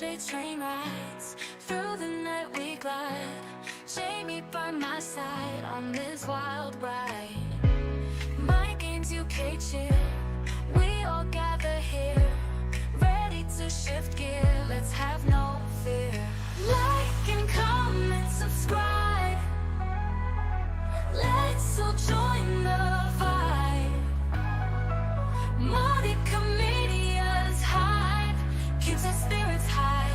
Silvershade train rides, through the night we glide. Jamie by my side on this wild ride. My game's UK cheer, we all gather here, ready to shift gear, let's have no fear. Like and comment, subscribe, let's all join the vibe. Marty Comedia's hype keeps our spirits high.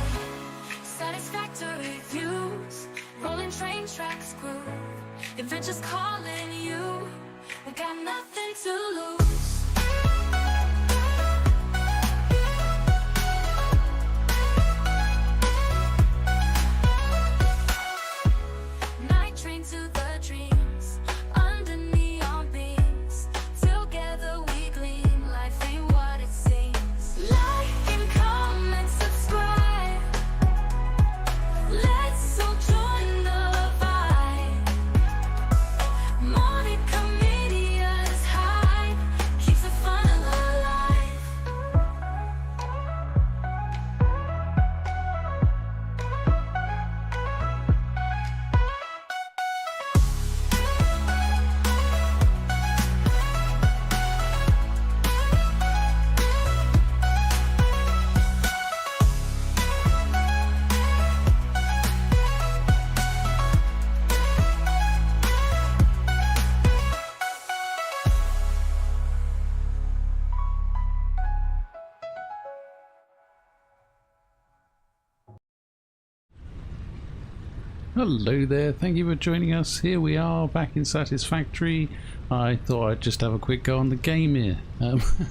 Satisfactory views, rolling train tracks groove. Adventure's calling you, we got nothing to lose. Night train to the dreams, under neon beams. Together we gleam, life ain't what it seems. Like and comment, subscribe, let's all join the vibe. Monica Media's hype keeps the fun alive. Hello there, thank you for joining us. Here we are back in Satisfactory. I thought I'd just have a quick go on the game here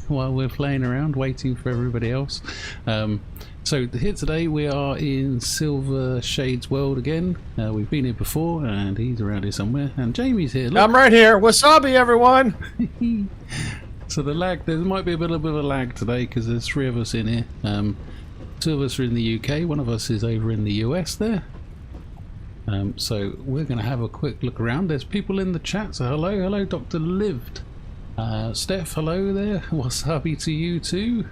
while we're playing around waiting for everybody else. So here today we are in Silvershade's world again. We've been here before and he's around here somewhere, and Jamie's here. Look. I'm right here. Wasabi, everyone. So the lag, there might be a little bit of a lag today because there's 3 of us in here. 2 of us are in the UK, 1 of us is over in the US there. So we're going to have a quick look around. There's people in the chat, so hello Dr. Lived. Steph, hello there. Wasabi to you too.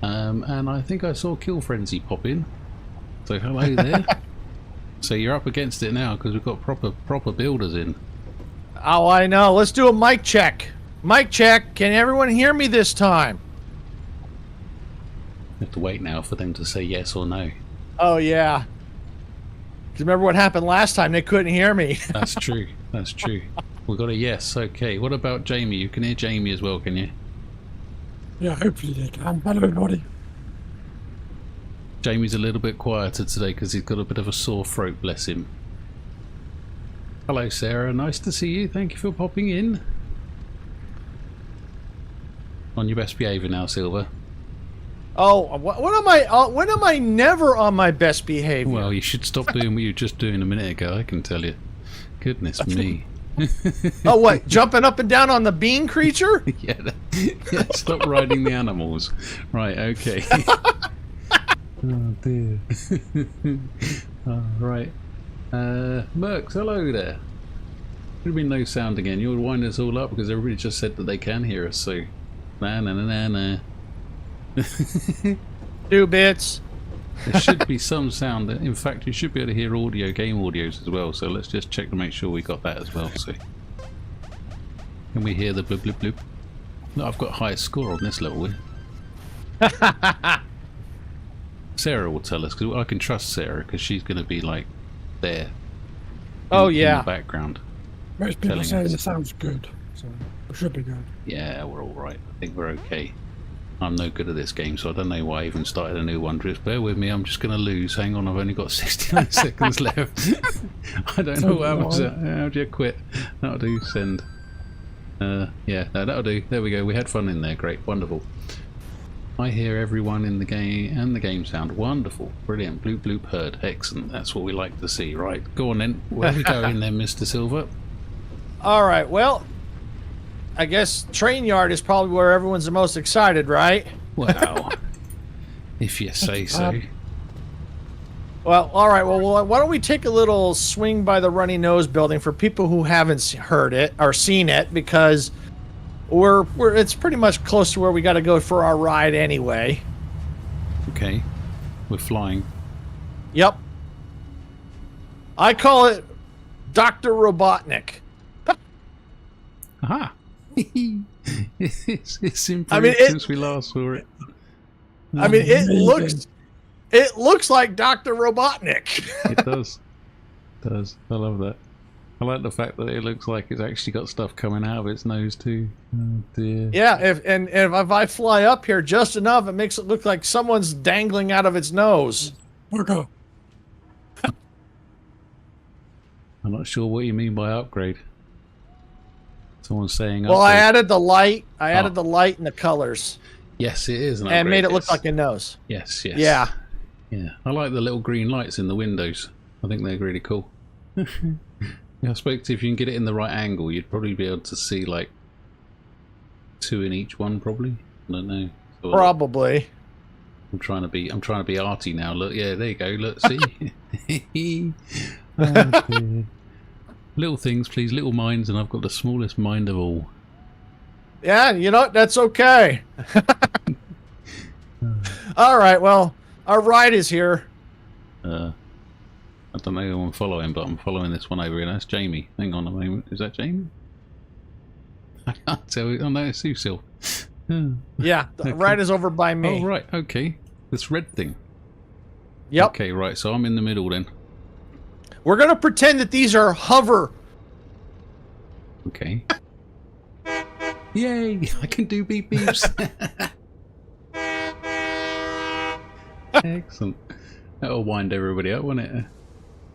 And I think I saw Kill Frenzy pop in. So hello there. So you're up against it now because we've got proper builders in. Oh, I know. Let's do a mic check. Mic check. Can everyone hear me this time? We have to wait now for them to say yes or no. Oh, yeah. Remember what happened last time? They couldn't hear me. That's true. That's true. We got a yes. Okay. What about Jamie? You can hear Jamie as well, can you? Yeah, hopefully they can. Hello, everybody. Jamie's a little bit quieter today because he's got a bit of a sore throat, bless him. Hello, Sarah. Nice to see you. Thank you for popping in. On your best behaviour now, Silver. Oh, when am I never on my best behavior? Well, you should stop doing what you were just doing a minute ago, I can tell you. Goodness me. Oh, what? Jumping up and down on the bean creature? Yeah, stop riding the animals. Right, okay. Oh, dear. Right. Mercs, hello there. Would have been no sound again. You'll wind us all up because everybody just said that they can hear us, so... Na. 2 bits. There should be some sound. In fact, you should be able to hear game audios as well. So let's just check to make sure we got that as well. So can we hear the bloop bloop bloop? No, I've got highest score on this level. Sarah will tell us because I can trust Sarah because she's going to be like there. Oh in yeah. the background. Most people say it sounds good, so it should be good. Yeah, we're all right. I think we're okay. I'm no good at this game, so I don't know why I even started a new one. Just bear with me, I'm just going to lose. Hang on, I've only got 69 seconds left. I don't know what happens. How do you quit? That'll do, send. Yeah, no, that'll do. There we go, we had fun in there. Great, wonderful. I hear everyone in the game and the game sound. Wonderful, brilliant. Bloop bloop heard. Excellent, that's what we like to see. Right, go on then. Where are we going then, Mr. Silver? Alright, well... I guess train yard is probably where everyone's the most excited, right? Well, if you say so. Well, all right. Well, why don't we take a little swing by the Runny Nose building for people who haven't heard it or seen it, because it's pretty much close to where we got to go for our ride anyway. Okay, we're flying. Yep. I call it Dr. Robotnik. Aha! it's improved I mean, since we last saw it. I mean, it looks like Dr. Robotnik. It does. It does. I love that. I like the fact that it looks like it's actually got stuff coming out of its nose too. Oh dear. Yeah, if I fly up here just enough, it makes it look like someone's dangling out of its nose. Okay. I'm not sure what you mean by upgrade. Someone's saying Well, I upgrade. added the light. I added the light and the colors, Yes, it is an and upgrade, made it look yes. like a nose. Yes, yes. Yeah. Yeah. I like the little green lights in the windows. I think they're really cool. Yeah, I suppose if you can get it in the right angle, you'd probably be able to see like 2 in each one, probably. I don't know. Sort of. Probably. I'm trying to be arty now. Look, yeah, there you go. Look, see. Oh, dear. Little things, please. Little minds, and I've got the smallest mind of all. Yeah, you know, that's okay. All right, well, our ride is here. I don't know who I'm following, but I'm following this one over here. That's Jamie. Hang on a moment. Is that Jamie? I can't tell. Oh no, it's Lucille. Yeah, the Okay. ride is over by me. Oh right, okay. This red thing. Yep. Okay, right. So I'm in the middle then. We're going to pretend that these are hover. Okay. Yay! I can do beep beeps. Excellent. That'll wind everybody up, won't it?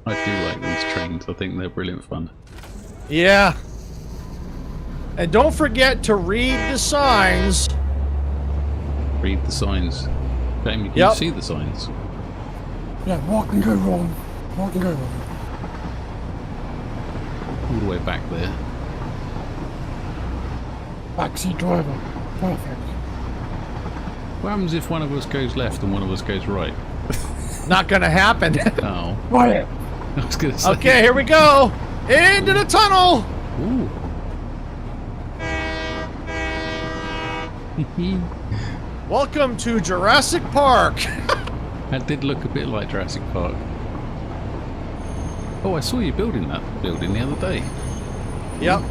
I do like these trains. I think they're brilliant fun. Yeah. And don't forget to read the signs. Read the signs. Jamie, can Yep. you see the signs? Yeah, what can go wrong? What can go wrong? All the way back there. Backseat driver. Perfect. What happens if one of us goes left and one of us goes right? Not going to happen. Oh, Right. I was going to say. Okay, here we go. Into the tunnel. Ooh. Welcome to Jurassic Park. That did look a bit like Jurassic Park. Oh, I saw you building that building the other day. Yep.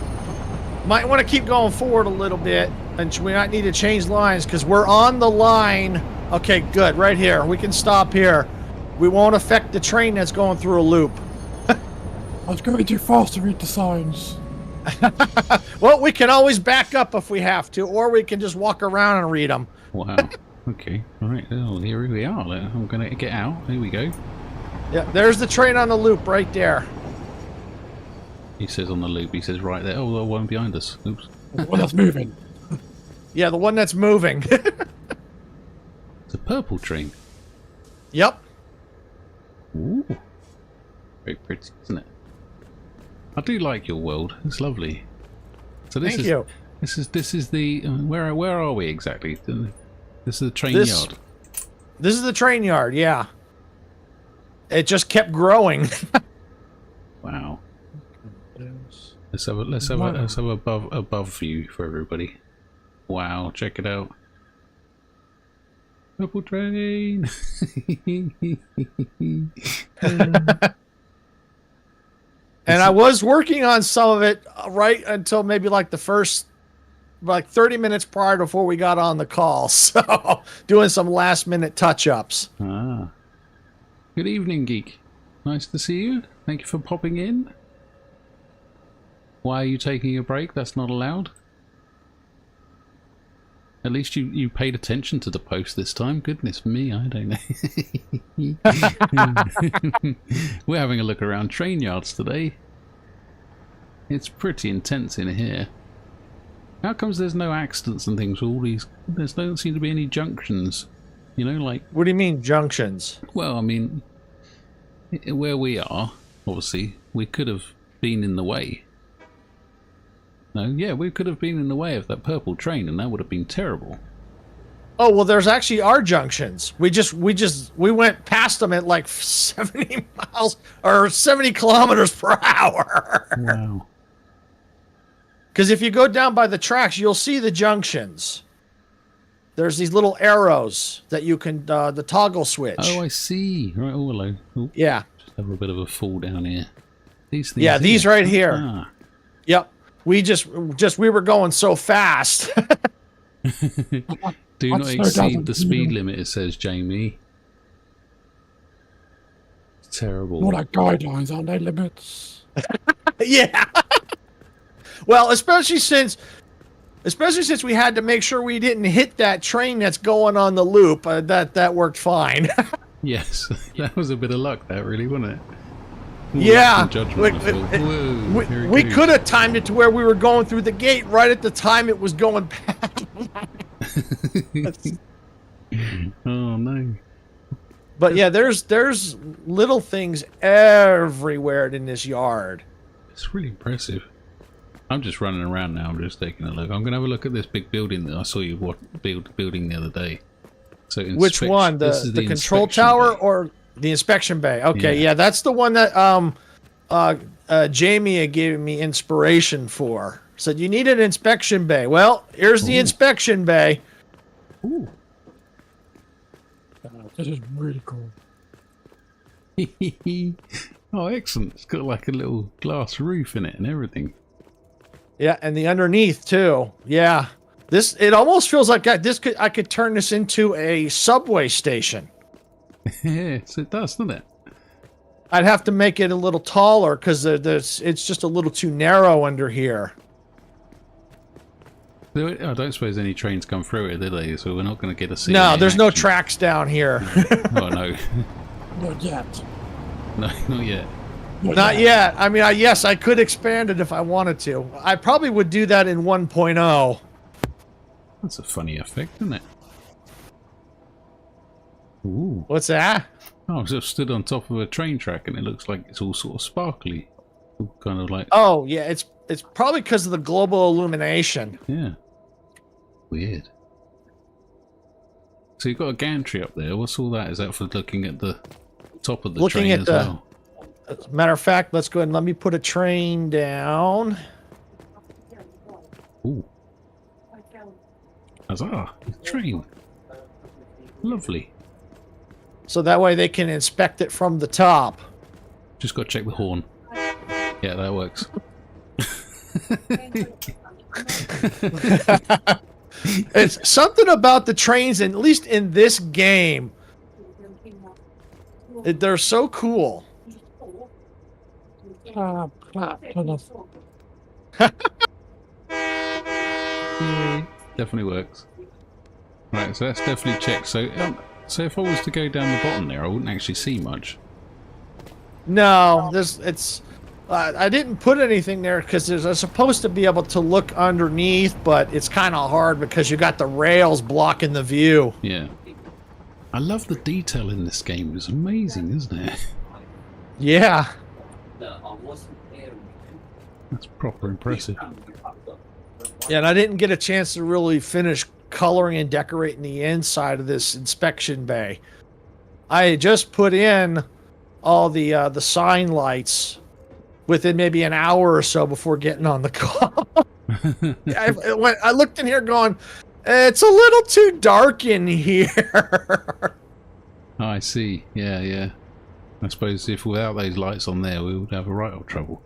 Might want to keep going forward a little bit, and we might need to change lines because we're on the line. Okay, good. Right here. We can stop here. We won't affect the train that's going through a loop. I was going too fast to read the signs. Well, we can always back up if we have to, or we can just walk around and read them. Wow. Okay. All right. Oh, here we are. I'm going to get out. Here we go. Yeah, there's the train on the loop right there. He says on the loop. He says right there. Oh, the one behind us. Oops. Well, that's moving. Yeah, the one that's moving. It's a purple train. Yep. Ooh. Very pretty, isn't it? I do like your world. It's lovely. So this Thank is you. this is the where are we exactly? This is the train This- yard. This is the train yard, yeah. It just kept growing. Wow. Let's have above view for everybody. Wow, check it out. Purple train. And I was working on some of it right until maybe like the first, like 30 minutes prior to before we got on the call. So doing some last minute touch-ups. Ah. Good evening, Geek. Nice to see you. Thank you for popping in. Why are you taking a break? That's not allowed. At least you paid attention to the post this time. Goodness me, I don't know. We're having a look around train yards today. It's pretty intense in here. How comes there's no accidents and things? All these, there don't seem to be any junctions. You know, like, What do you mean junctions? well, I mean, where we are, obviously, we could have been in the way. No, yeah, we could have been in the way of that purple train, and that would have been terrible. Oh, well, there's actually our junctions. We went past them at like 70 miles or 70 kilometers per hour. Wow. Because if you go down by the tracks, you'll see the junctions. there's these little arrows that you can the toggle switch. Oh, I see. Right. Oh, hello. Oh, yeah. just have a bit of a fall down here. These things. Yeah, these here. right here. Ah. Yep. We were going so fast. Do not exceed the speed limit, it says Jamie. It's terrible. More like guidelines, aren't they? Limits. Yeah. Well, especially since we had to make sure we didn't hit that train that's going on the loop. That worked fine. Yes, that was a bit of luck, that really, wasn't it? Ooh, yeah. We could have timed it to where we were going through the gate right at the time it was going past. Oh no. But yeah, there's little things everywhere in this yard. It's really impressive. I'm just running around now. I'm just taking a look. I'm going to have a look at this big building that I saw you building the other day. So which one? The control tower or the inspection bay? Okay, yeah, that's the one that Jamie had given me inspiration for. Said you need an inspection bay. Well, here's the inspection bay. Ooh. This is really cool. Oh, excellent. It's got like a little glass roof in it and everything. Yeah, and the underneath too. Yeah. It almost feels like I could turn this into a subway station. Yes, it does, doesn't it? I'd have to make it a little taller because it's just a little too narrow under here. I don't suppose any trains come through it, do they? So we're not going to get a see. No, there's no tracks down here. Oh no. Not yet. No, not yet. Not yet. I mean, yes, I could expand it if I wanted to. I probably would do that in 1.0. That's a funny effect, isn't it? Ooh. What's that? Oh, I just stood on top of a train track and it looks like it's all sort of sparkly. All kind of like... Oh, yeah, it's probably because of the global illumination. Yeah. Weird. So you've got a gantry up there. What's all that? Is that for looking at the top of the train as well? As a matter of fact, let's go ahead and let me put a train down. Ooh. Huzzah! Train. Lovely. So that way they can inspect it from the top. Just got to check the horn. Yeah, that works. It's something about the trains, at least in this game. They're so cool. Yeah, definitely works. Right, so that's definitely checked. So if I was to go down the bottom there, I wouldn't actually see much. No, I didn't put anything there because I'm supposed to be able to look underneath, but it's kind of hard because you got the rails blocking the view. Yeah. I love the detail in this game. It's amazing, isn't it? Yeah. That's proper impressive. Yeah, and I didn't get a chance to really finish coloring and decorating the inside of this inspection bay. I had just put in all the sign lights within maybe an hour or so before getting on the call. I looked in here going, it's a little too dark in here. Oh, I see. Yeah, yeah. I suppose if without those lights on there, we would have a right old trouble.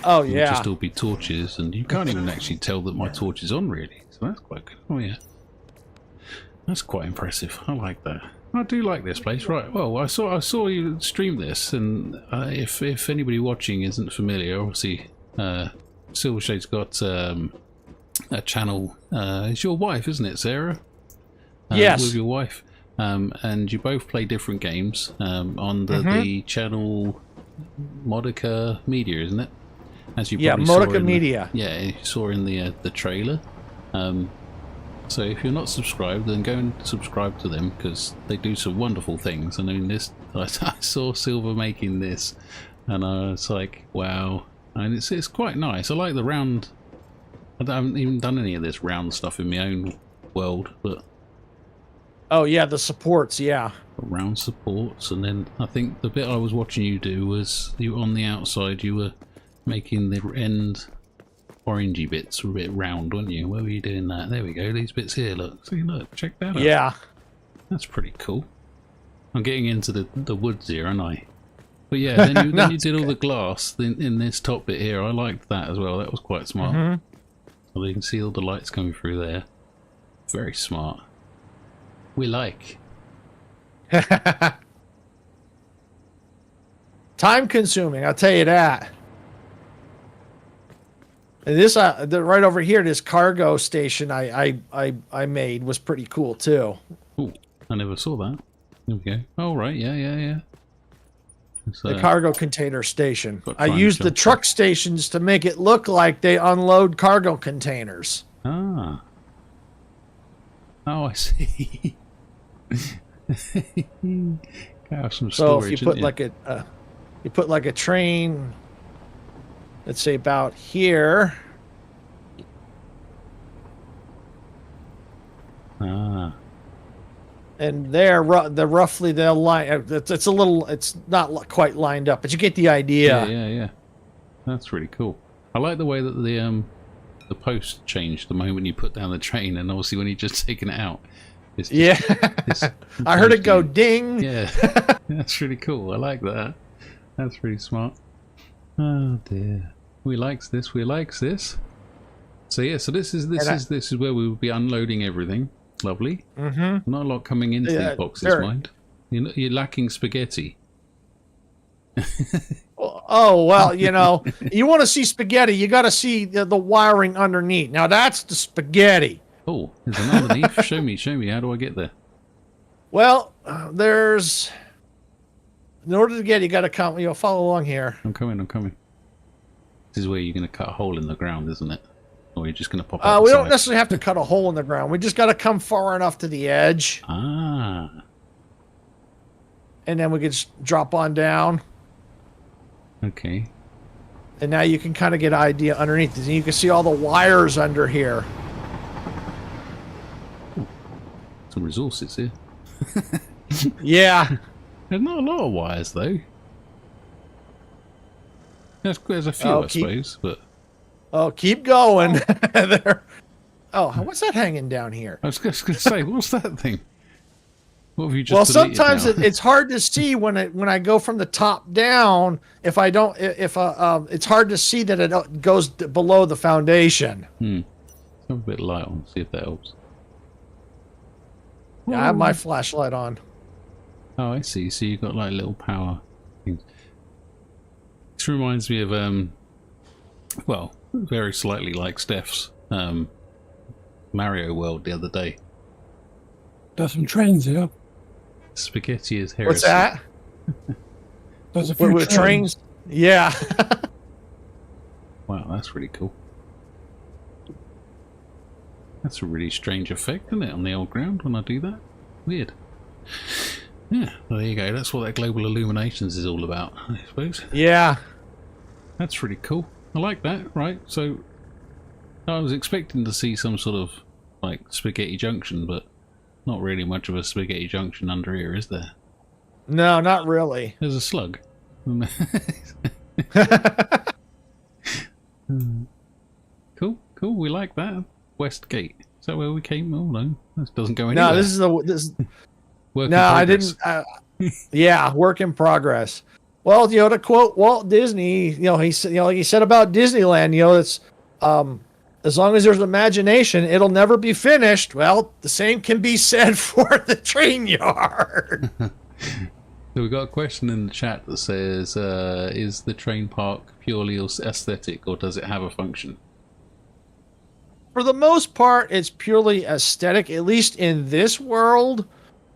Oh, it yeah. would just all be torches, and you can't even actually tell that my torch is on, really. So that's quite good. Oh, yeah. That's quite impressive. I like that. I do like this place. Right, well, I saw you stream this, and if anybody watching isn't familiar, obviously, Silvershade's got a channel. It's your wife, isn't it, Sarah? Yes. With your wife. And you both play different games on the channel Modica Media, isn't it? As you probably Modica Media. You saw in the trailer. So if you're not subscribed, then go and subscribe to them because they do some wonderful things. I mean, I saw Silver making this, and I was like, wow! And it's quite nice. I like the round. I haven't even done any of this round stuff in my own world, but oh yeah, the supports, yeah. Round supports, and then I think the bit I was watching you do was you on the outside. You were making the end orangey bits were a bit round, weren't you? Where were you doing that? There we go. These bits here. Look. See, look. Check that out. Yeah. That's pretty cool. I'm getting into the woods here, aren't I? But yeah, then you, then you did all the glass in this top bit here. I liked that as well. That was quite smart. So you can see all the lights coming through there. Very smart. We like. Time consuming, I'll tell you that. And this right over here, this cargo station I made was pretty cool too. Oh, I never saw that. There we go. Oh right, yeah. It's, The cargo container station. got I time used the jump. truck stations to make it look like they unload cargo containers. Ah. Oh, I see. Got some So storage, if you put didn't like a train, let's say about here. Ah. And there, roughly they'll line. It's a little. It's not quite lined up, but you get the idea. Yeah. That's really cool. I like the way that the post changed the moment you put down the train, and obviously when you just taken it out. It's just, it's I heard it go ding. Yeah, that's really cool. I like that. That's pretty smart. Oh dear, we likes this. We likes this. So yeah, so this is where we will be unloading everything. Lovely. Not a lot coming into these boxes, sure. mind. You're lacking spaghetti. Oh well, you know, you want to see spaghetti, you got to see the wiring underneath. Now that's the spaghetti. Oh, there's an underneath. Show me. How do I get there? Well, there's. In order to get, you got to come. You know, follow along here. I'm coming. This is where you're going to cut a hole in the ground, isn't it? Or you're just going to pop out We the don't side? necessarily have to cut a hole in the ground. We just got to come far enough to the edge, Ah. and then we can just drop on down. Okay. And now you can kind of get an idea underneath. And you can see all the wires under here. Some resources here. Yeah. There's not a lot of wires, though. There's a few, I suppose, but... Oh, keep going. There. Oh, what's that hanging down here? I was just going to say, what's that thing? What have you just Well, deleted sometimes now? it's hard to see when I go from the top down. It's hard to see that it goes below the foundation. Have a bit of light on, see if that helps. Yeah, I have my flashlight on. Oh, I see. So you've got like little power things. This reminds me of, well, very slightly like Steph's Mario World the other day. There's some trains here. Spaghetti is heresy. What's that? There's a few With trains? Yeah. Wow, that's really cool. That's a really strange effect, isn't it, on the old ground when I do that? Weird. Yeah, well, there you go. That's what that global illuminations is all about, I suppose. Yeah. That's really cool. I like that, right? So, I was expecting to see some sort of, like, spaghetti junction, but not really much of a spaghetti junction under here, is there? No, not really. There's a slug. Cool. We like that. West Gate. Is that where we came? Oh no, this doesn't go anywhere. No, this. Work in No, I progress. didn't. Yeah, work in progress. Well, you know, to quote Walt Disney, he said about Disneyland, it's as long as there's imagination, it'll never be finished. Well, the same can be said for the train yard. So we got a question in the chat that says, is the train park purely aesthetic or does it have a function? For the most part, it's purely aesthetic, at least in this world.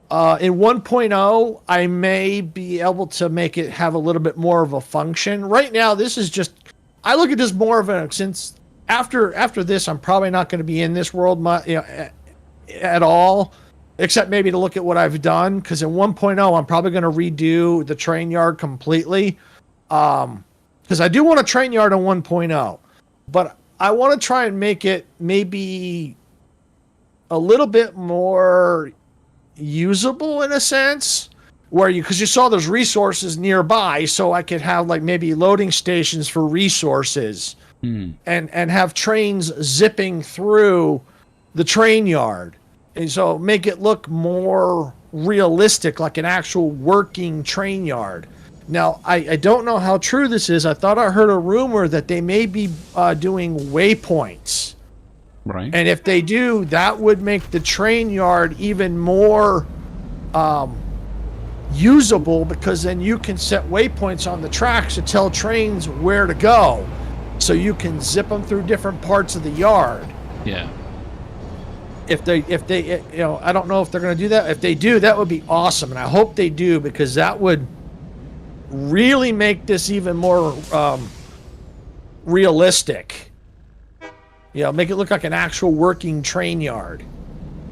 In 1.0, I may be able to make it have a little bit more of a function. Right now, this is just... I look at this more of a... Since after this, I'm probably not going to be in this world at all, except maybe to look at what I've done, because in 1.0, I'm probably going to redo the train yard completely. Because I do want a train yard in 1.0, but I want to try and make it maybe a little bit more usable in a sense, where because you saw there's resources nearby, so I could have like maybe loading stations for resources and have trains zipping through the train yard. And so make it look more realistic, like an actual working train yard. Now, I don't know how true this is. I thought I heard a rumor that they may be doing waypoints. Right. And if they do, that would make the train yard even more usable, because then you can set waypoints on the tracks to tell trains where to go. So you can zip them through different parts of the yard. Yeah. If they, you know, I don't know if they're going to do that. If they do, that would be awesome. And I hope they do, because that would really make this even more realistic. You know, make it look like an actual working train yard.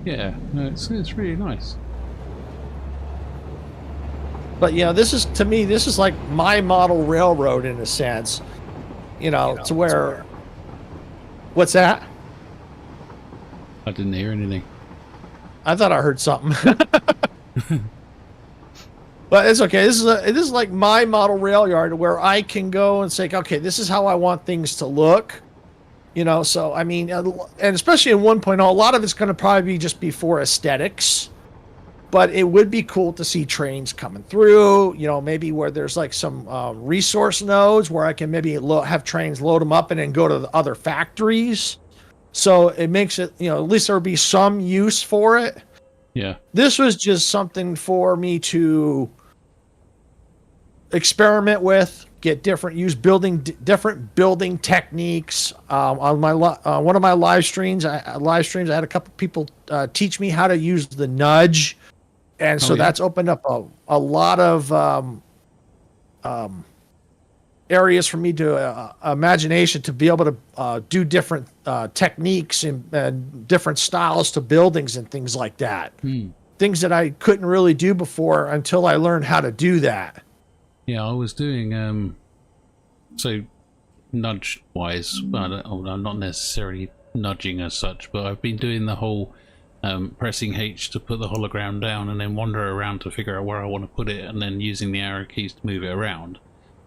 Yeah, no, it's really nice. But, you know, this is, to me, this is like my model railroad in a sense. You know, to where... What's that? I didn't hear anything. I thought I heard something. But it's okay. This is like my model rail yard, where I can go and say, okay, this is how I want things to look. You know, so I mean, and especially in 1.0, a lot of it's going to probably just be for aesthetics. But it would be cool to see trains coming through. You know, maybe where there's like some resource nodes where I can maybe have trains load them up and then go to the other factories. So it makes it, you know, at least there would be some use for it. Yeah. This was just something for me to experiment with, get different, use different building techniques. On my one of my live streams, I had a couple people teach me how to use the nudge, and so that's opened up a lot of areas for me to imagination to be able to do different techniques and different styles to buildings and things like that. Things that I couldn't really do before until I learned how to do that. Yeah, I was doing so nudge wise, I'm not necessarily nudging as such, but I've been doing the whole pressing H to put the hologram down and then wander around to figure out where I want to put it, and then using the arrow keys to move it around.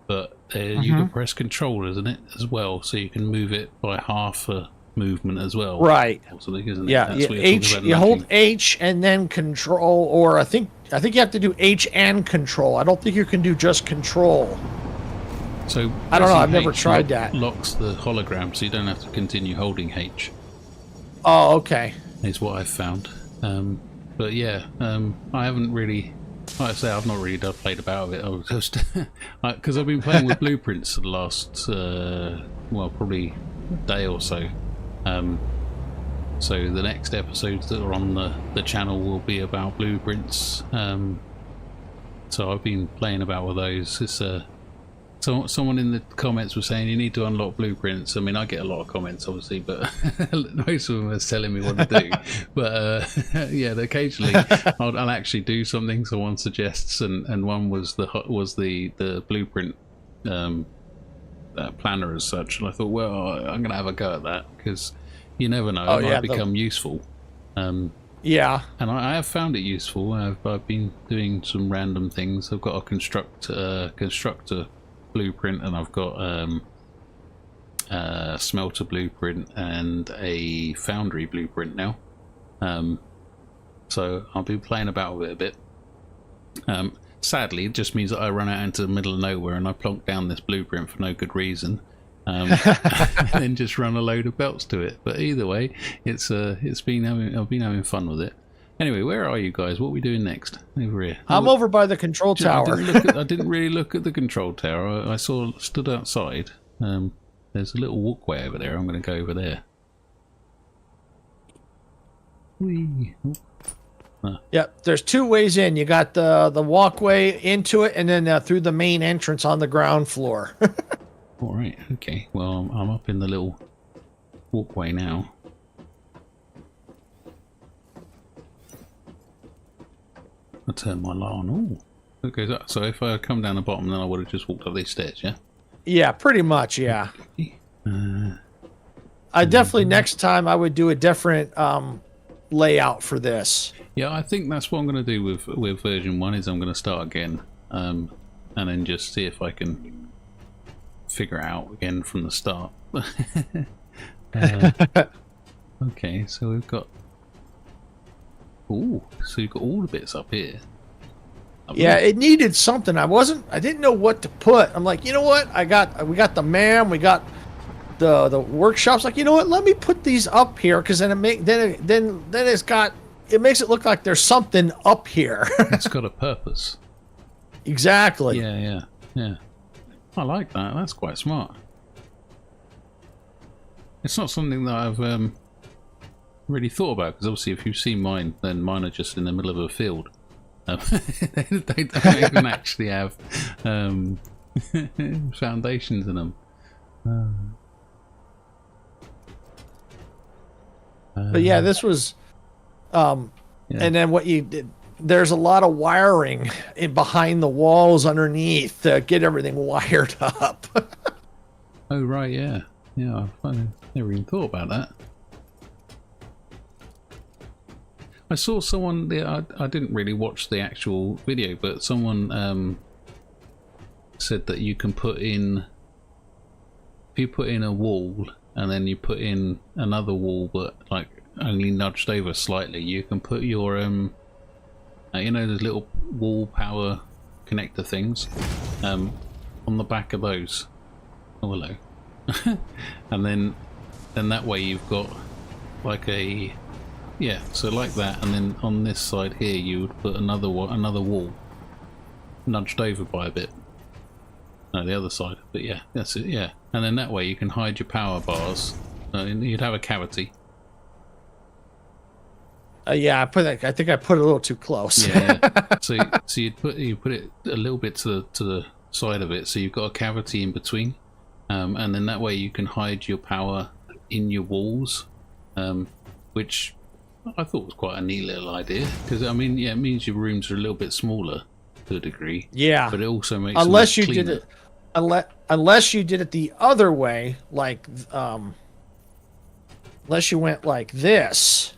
But you can press control, isn't it, as well, so you can move it by half a movement as well. Right. Isn't yeah. it? You hold H and then control, or I think you have to do H and control. I don't think you can do just control. So I don't know. I've never H tried that. Locks the hologram, so you don't have to continue holding H. Oh, okay. Is what I've found. But yeah, I haven't really. Like I say, I've not really played about it. I was just because I've been playing with blueprints for the last, well, probably a day or so. So the next episodes that are on the channel will be about blueprints. So I've been playing about with those. It's so someone in the comments was saying you need to unlock blueprints. I mean, I get a lot of comments, obviously, but most of them are telling me what to do. But yeah, occasionally I'll actually do something someone suggests, and one was the blueprint planner as such, and I thought, well, I'm going to have a go at that because you never know, it might become useful. Yeah, and I have found it useful. I've been doing some random things. I've got a constructor blueprint, and I've got a smelter blueprint and a foundry blueprint now. So I'll be playing about with it a bit. Sadly, it just means that I run out into the middle of nowhere and I plonk down this blueprint for no good reason, and then just run a load of belts to it. But either way, I've been having fun with it. Anyway, where are you guys? What are we doing next? Over here. I'm over by the control tower. I didn't really look at the control tower. I stood outside. There's a little walkway over there. I'm going to go over there. Whee. Yep, there's two ways in. You got the walkway into it, and then through the main entrance on the ground floor. All right. Okay. Well, I'm up in the little walkway now. I turn my light on. Oh, okay. So if I come down the bottom, then I would have just walked up these stairs, yeah? Yeah, pretty much. Yeah. I definitely next time I would do a different layout for this. Yeah, I think that's what I'm going to do with version 1. Is I'm going to start again, and then just see if I can figure it out again from the start. Okay, so we've got. Ooh, so you've got all the bits up here. Yeah, it needed something. I didn't know what to put. I'm like, you know what? We got the MAM, we got the workshops. Like, you know what? Let me put these up here, because then it makes it look like there's something up here. It's got a purpose. Exactly. Yeah. I like that. That's quite smart. It's not something that I've really thought about, because obviously if you've seen mine, then mine are just in the middle of a field. They don't even actually have foundations in them. But yeah, this was, and then what you did, there's a lot of wiring behind the walls underneath to get everything wired up. Oh, right, yeah. Yeah, I never even thought about that. I saw someone, I didn't really watch the actual video, but someone said that you can put in, if you put in a wall and then you put in another wall but like only nudged over slightly, you can put your, you know, those little wall power connector things on the back of those. Oh, hello. And then that way you've got like a, yeah, so like that, and then on this side here you would put another wall nudged over by a bit. No, the other side, but yeah, that's it, yeah. And then that way you can hide your power bars. You'd have a cavity. Yeah, I think I put it a little too close. Yeah. So you put it a little bit to the side of it, so you've got a cavity in between, and then that way you can hide your power in your walls, which I thought was quite a neat little idea, because I mean, yeah, it means your rooms are a little bit smaller to a degree. Yeah, but it also makes unless them you cleaner. did it, unless you did it the other way, like unless you went like this,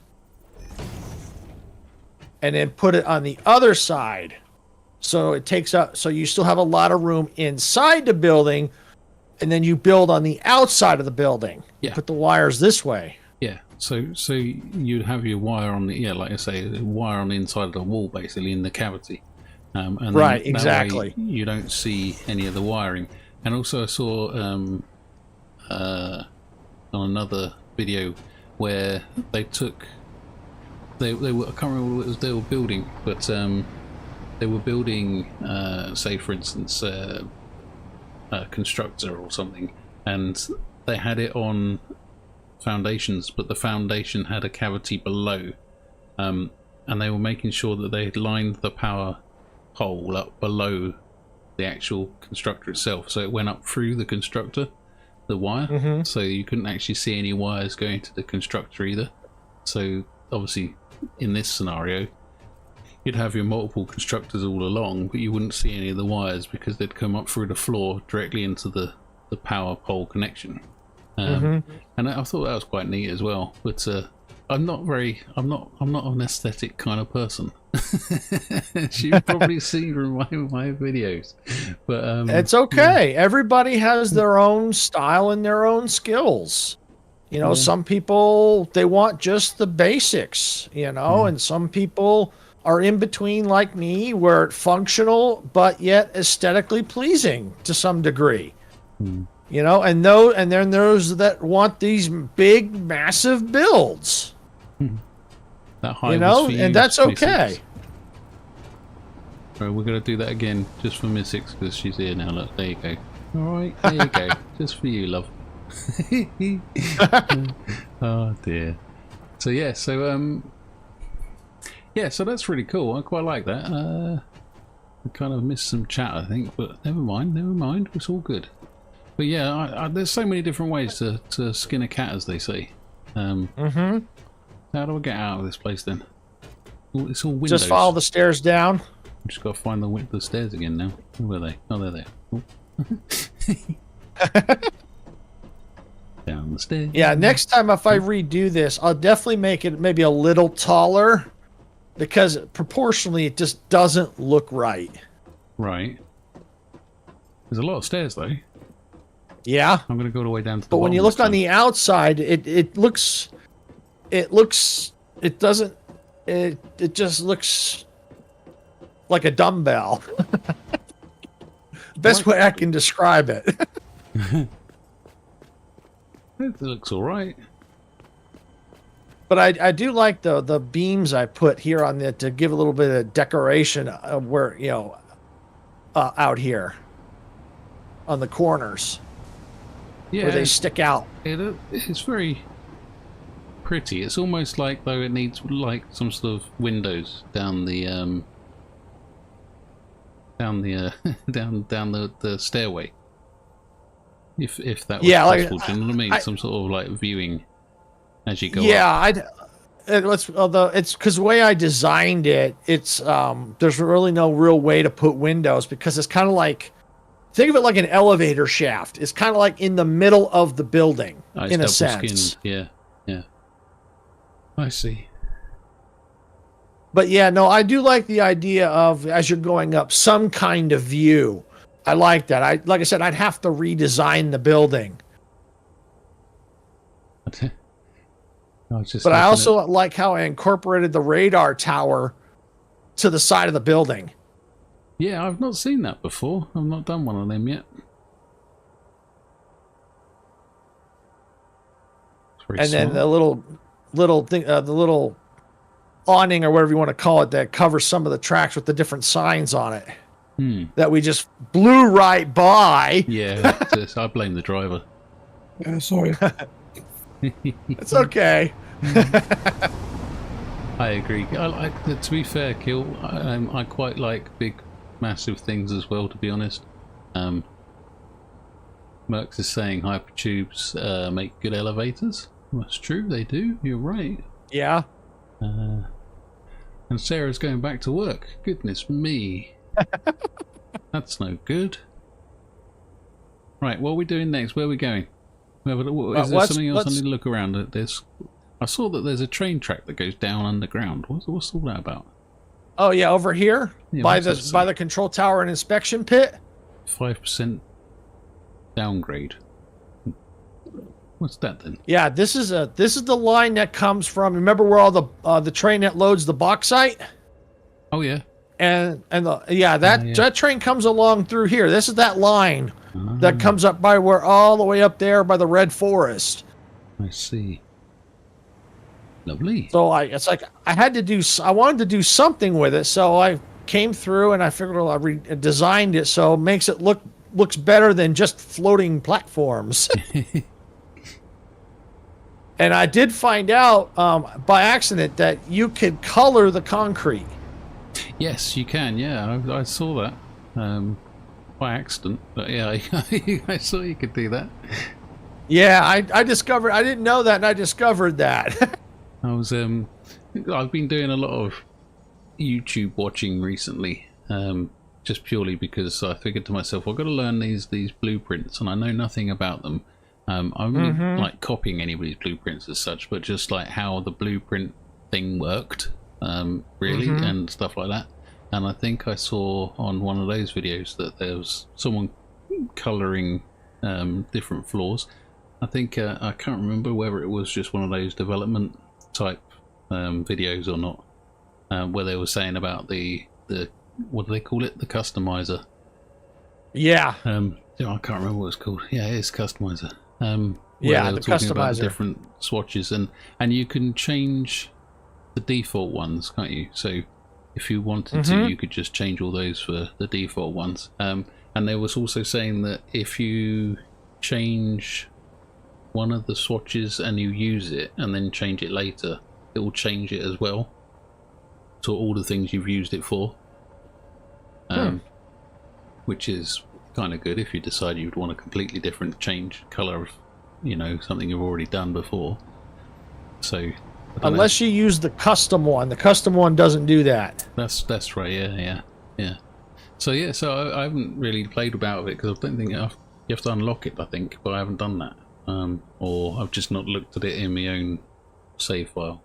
and then put it on the other side, so it takes up, so you still have a lot of room inside the building, and then you build on the outside of the building. Yeah. Put the wires this way. Yeah, so you'd have your wire on the, yeah, like I say, the wire on the inside of the wall, basically in the cavity, and then Right, that exactly. way you don't see any of the wiring. And also I saw on another video where they took, they were, I can't remember what it was they were building, but they were building, say for instance, a constructor or something, and they had it on foundations, but the foundation had a cavity below, and they were making sure that they had lined the power pole up below the actual constructor itself, so it went up through the constructor, the wire, so you couldn't actually see any wires going to the constructor either. So obviously in this scenario you'd have your multiple constructors all along, but you wouldn't see any of the wires because they'd come up through the floor directly into the power pole connection. And I thought that was quite neat as well, but I'm not an aesthetic kind of person. You've probably seen from my videos, but It's okay. Everybody has their own style and their own skills. You know, some people, they want just the basics, you know, and some people are in between like me, where it's functional but yet aesthetically pleasing to some degree. You know, and then those that want these big, massive builds. that high, You know, was for and that's Miss okay. Six. Right, we're gonna do that again just for Miss Six because she's here now. Look, there you go. All right, there you go, just for you, love. Oh dear. So yeah, so so that's really cool. I quite like that. I kind of missed some chat, I think, but never mind. It's all good. But yeah, there's so many different ways to skin a cat, as they say. How do I get out of this place then? It's all windows. Just follow the stairs down. Just got to find the stairs again now. Where are they? Oh, they're there. Down the stairs. Yeah, next time if I redo this, I'll definitely make it maybe a little taller, because proportionally it just doesn't look right. Right. There's a lot of stairs though. Yeah. I'm going to go all the way down to the But when bottom you this look on time. the outside, it just looks like a dumbbell. Best way I can describe it. It looks all right. But I do like the beams I put here on it to give a little bit of decoration where, out here on the corners Yeah, where they stick out. it's very pretty. It's almost like though it needs like some sort of windows down the down the stairway. If that was possible, do you know what I mean? Some sort of like viewing as you go up. Yeah, it's because the way I designed it, it's there's really no real way to put windows because it's kind of like, think of it like an elevator shaft. It's kind of like in the middle of the building in a sense. Yeah. I see. But yeah, no, I do like the idea of as you're going up, some kind of view. I like that. Like I said, I'd have to redesign the building. I But I also like how I incorporated the radar tower to the side of the building. Yeah, I've not seen that before. I've not done one of them yet. And then the little thing, the little awning or whatever you want to call it that covers some of the tracks with the different signs on it. That we just blew right by. Yeah, I blame the driver. Yeah, sorry. It's okay. I agree. To be fair, Kill, I quite like big, massive things as well, to be honest. Merx is saying hypertubes make good elevators. That's true, they do. You're right. Yeah. And Sarah's going back to work. Goodness me. That's no good. Right, what are we doing next? Where are we going? Is there something else I need to look around at this? I saw that there's a train track that goes down underground. What's all that about? Oh yeah, over here Yeah, by the control tower and inspection pit. 5% downgrade. What's that then? Yeah, this is the line that comes from. Remember where all the train that loads the bauxite? Oh yeah. That train comes along through here. This is that line that comes up by all the way up there by the Red Forest. I see. Lovely. So I wanted to do something with it, so I came through and I figured I redesigned it so it makes it looks better than just floating platforms. And I did find out by accident that you could color the concrete. Yes, you can. Yeah, I saw that by accident. But yeah, I saw you could do that. Yeah, I discovered. I didn't know that, and I discovered that. I've been doing a lot of YouTube watching recently, just purely because I figured to myself, I've got to learn these blueprints, and I know nothing about them. I'm really like copying anybody's blueprints as such, but just like how the blueprint thing worked, really, and stuff like that. And I think I saw on one of those videos that there was someone colouring different floors. I think I can't remember whether it was just one of those development type videos or not, where they were saying about the what do they call it, the customizer. Yeah. I can't remember what it's called. Yeah, it is customizer. Yeah, the customizer. About the different swatches, and you can change the default ones, can't you? So if you wanted to, you could just change all those for the default ones. And they was also saying that if you change one of the swatches and you use it and then change it later, it will change it as well to all the things you've used it for. Which is kind of good if you decide you'd want a completely different change color of, something you've already done before. So unless you use the custom one doesn't do that. That's right. Yeah. So I haven't really played about it because I don't think you have to unlock it, I think, but I haven't done that, or I've just not looked at it in my own save file.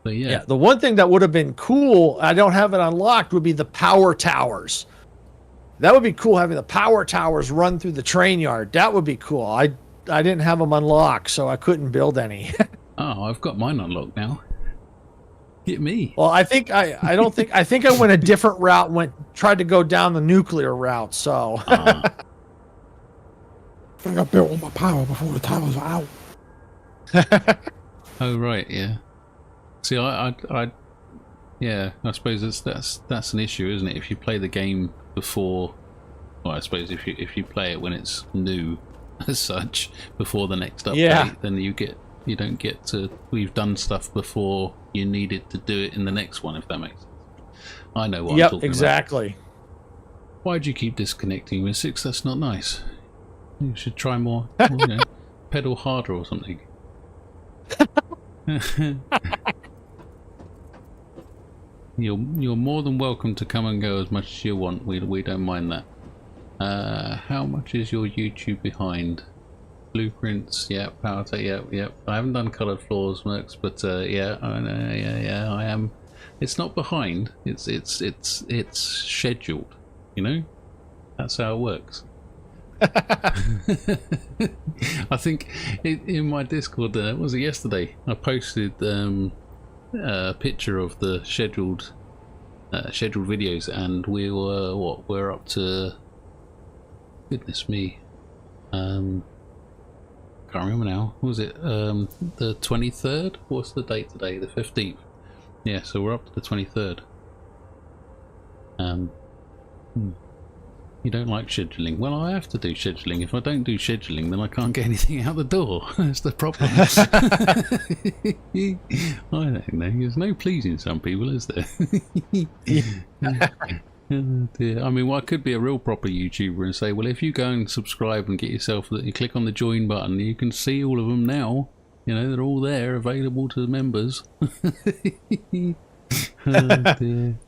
But yeah, the one thing that would have been cool, I don't have it unlocked, would be the power towers. That would be cool, having the power towers run through the train yard. That would be cool. I didn't have them unlocked, so I couldn't build any. Oh, I've got mine unlocked now. Get me. Well, I think I went a different route, tried to go down the nuclear route, so. I think I built all my power before the towers were out. Oh right, yeah. See, yeah, I suppose that's an issue, isn't it? If you play the game before, well, I suppose if you play it when it's new, as such, before the next update, then you don't get to. We've done stuff before you needed to do it in the next one, if that makes sense. I know what I'm talking exactly. about. Why'd you keep disconnecting with 6? That's not nice. You should try more, pedal harder or something. You're more than welcome to come and go as much as you want. We don't mind that. How much is your YouTube behind? Blueprints, yep. Power tech, yep. I haven't done coloured floors, Mercs, but yeah, I know, yeah, I am. It's not behind. It's scheduled. You know, that's how it works. I think in my Discord, was it yesterday? I posted a picture of the scheduled videos, and we were we're up to. Goodness me, can't remember now. What was it the 23rd? What's the date today? The 15th. Yeah, so we're up to the 23rd. You don't like scheduling? Well, I have to do scheduling. If I don't do scheduling, then I can't get anything out the door. That's the problem. I don't know. There's no pleasing some people, is there? Oh dear. I mean, well, I could be a real proper YouTuber and say, well, if you go and subscribe and get yourself, you click on the join button, you can see all of them now. You know, they're all there, available to the members. Oh dear.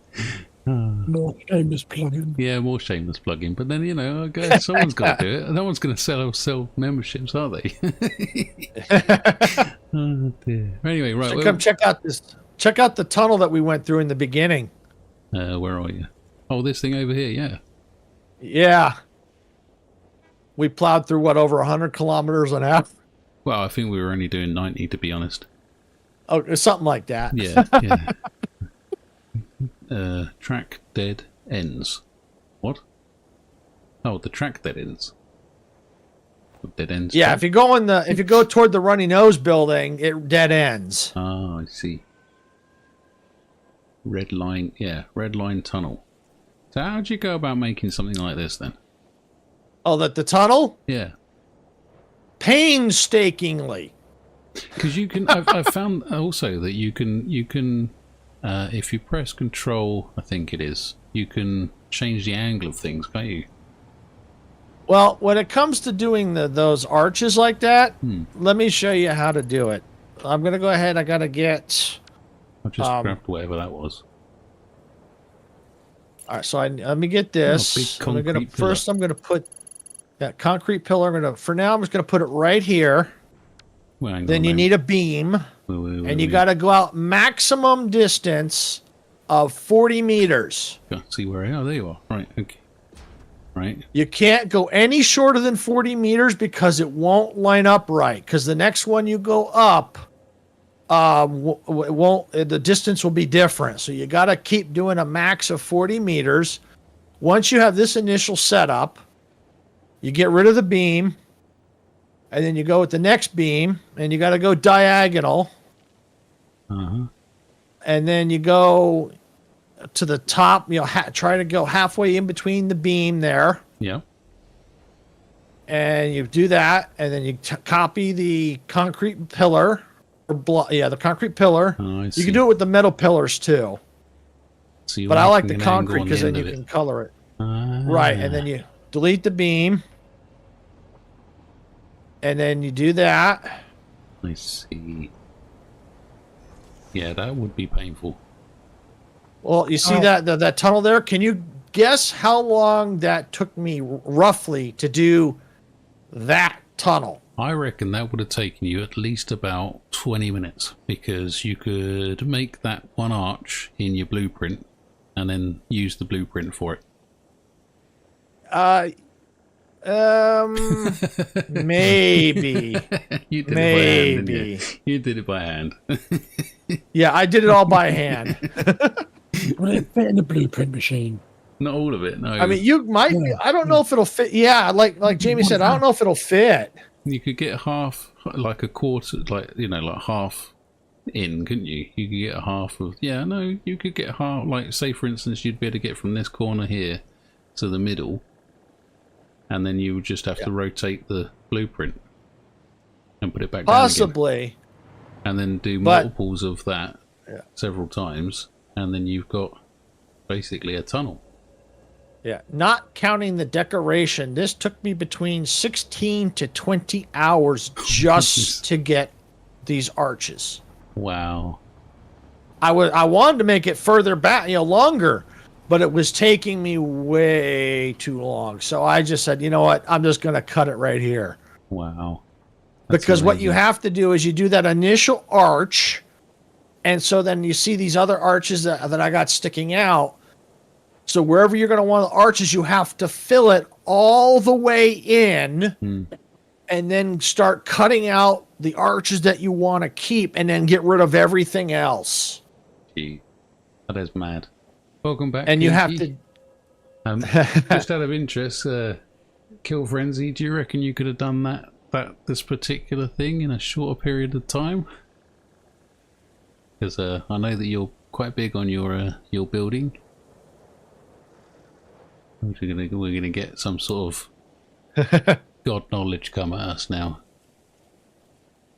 More shameless plug-in. Yeah, more shameless plug-in. But then, you know, I guess someone's got to do it. No one's going to sell memberships, are they? Oh dear. Anyway, right. So come check out this. Check out the tunnel that we went through in the beginning. Where are you? Oh, this thing over here. Yeah. Yeah. We plowed through over 100 kilometers an hour. Well, I think we were only doing 90, to be honest. Oh, something like that. Yeah. Yeah. Track dead ends. What? Oh, the track dead ends. Dead ends. Yeah, if you go toward the Runny Nose building, it dead ends. Oh, I see. Red line, yeah, red line tunnel. So how'd you go about making something like this then? Oh, the tunnel? Yeah. Painstakingly. Because you can. I've found also that you can. If you press Control, I think it is, you can change the angle of things, can't you? Well, when it comes to doing those arches like that, let me show you how to do it. I'm going to go ahead. I got to get... I just grabbed whatever that was. All right, so let me get this. Big concrete first, I'm going to put that concrete pillar. For now, I'm just going to put it right here. Well, then you need a beam. And you got to go out maximum distance of 40 meters. Can't see where I am. Oh, there you are. Right, okay. Right. You can't go any shorter than 40 meters because it won't line up right. Because the next one you go up, the distance will be different. So you got to keep doing a max of 40 meters. Once you have this initial setup, you get rid of the beam. And then you go with the next beam, and you got to go diagonal. Uh-huh. And then you go to the top, try to go halfway in between the beam there. Yeah. And you do that, and then you copy the concrete pillar. The concrete pillar. Oh, I see. You can do it with the metal pillars too. So but I like the concrete because then you can color it. Ah. Right, and then you delete the beam. And then you do that. I see. Yeah, that would be painful. Well, you see that tunnel there? Can you guess how long that took me roughly to do that tunnel? I reckon that would have taken you at least about 20 minutes, because you could make that one arch in your blueprint and then use the blueprint for it. Maybe. You did it by hand, Maybe. didn't you? You did it by hand. Yeah, I did it all by hand. Will it fit in the blueprint machine? Not all of it, no. I mean, you might. Yeah. I don't know if it'll fit. Yeah, like Jamie said, I don't know if it'll fit. You could get half, like a quarter, like, you know, like half in, couldn't you? You could get a half of, yeah, no, you could get half, like, say, for instance, you'd be able to get from this corner here to the middle, and then you would just have to rotate the blueprint and put it back down again. Possibly. And then do But- multiples of that several times, and then you've got basically a tunnel. Yeah, not counting the decoration, this took me between 16 to 20 hours just to get these arches. Wow. I wanted to make it further back, longer, but it was taking me way too long. So I just said, you know what, I'm just going to cut it right here. Wow. That's Because what you amazing. have to do is you do that initial arch, and so then you see these other arches that I got sticking out. So wherever you're going to want the arches, you have to fill it all the way in, and then start cutting out the arches that you want to keep, and then get rid of everything else. Gee, that is mad. Welcome back. And you have Kinky. to. Just out of interest, Kill Frenzy, do you reckon you could have done this particular thing in a shorter period of time? Because I know that you're quite big on your building. We're gonna get some sort of god knowledge come at us now.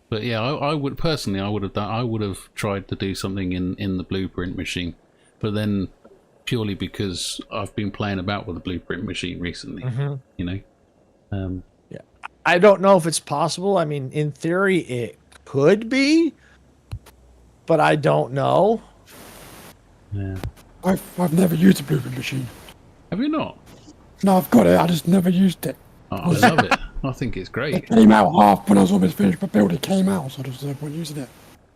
But yeah, I would personally, I would have tried to do something in the blueprint machine, but then purely because I've been playing about with the blueprint machine recently, you know. I don't know if it's possible. I mean, in theory, it could be, but I don't know. Yeah. I've never used a blueprint machine. Have you not? No, I've got it. I just never used it. Oh, I love it. I think it's It great. came out half when I was almost finished my build. It came out, so I just wasn't using it.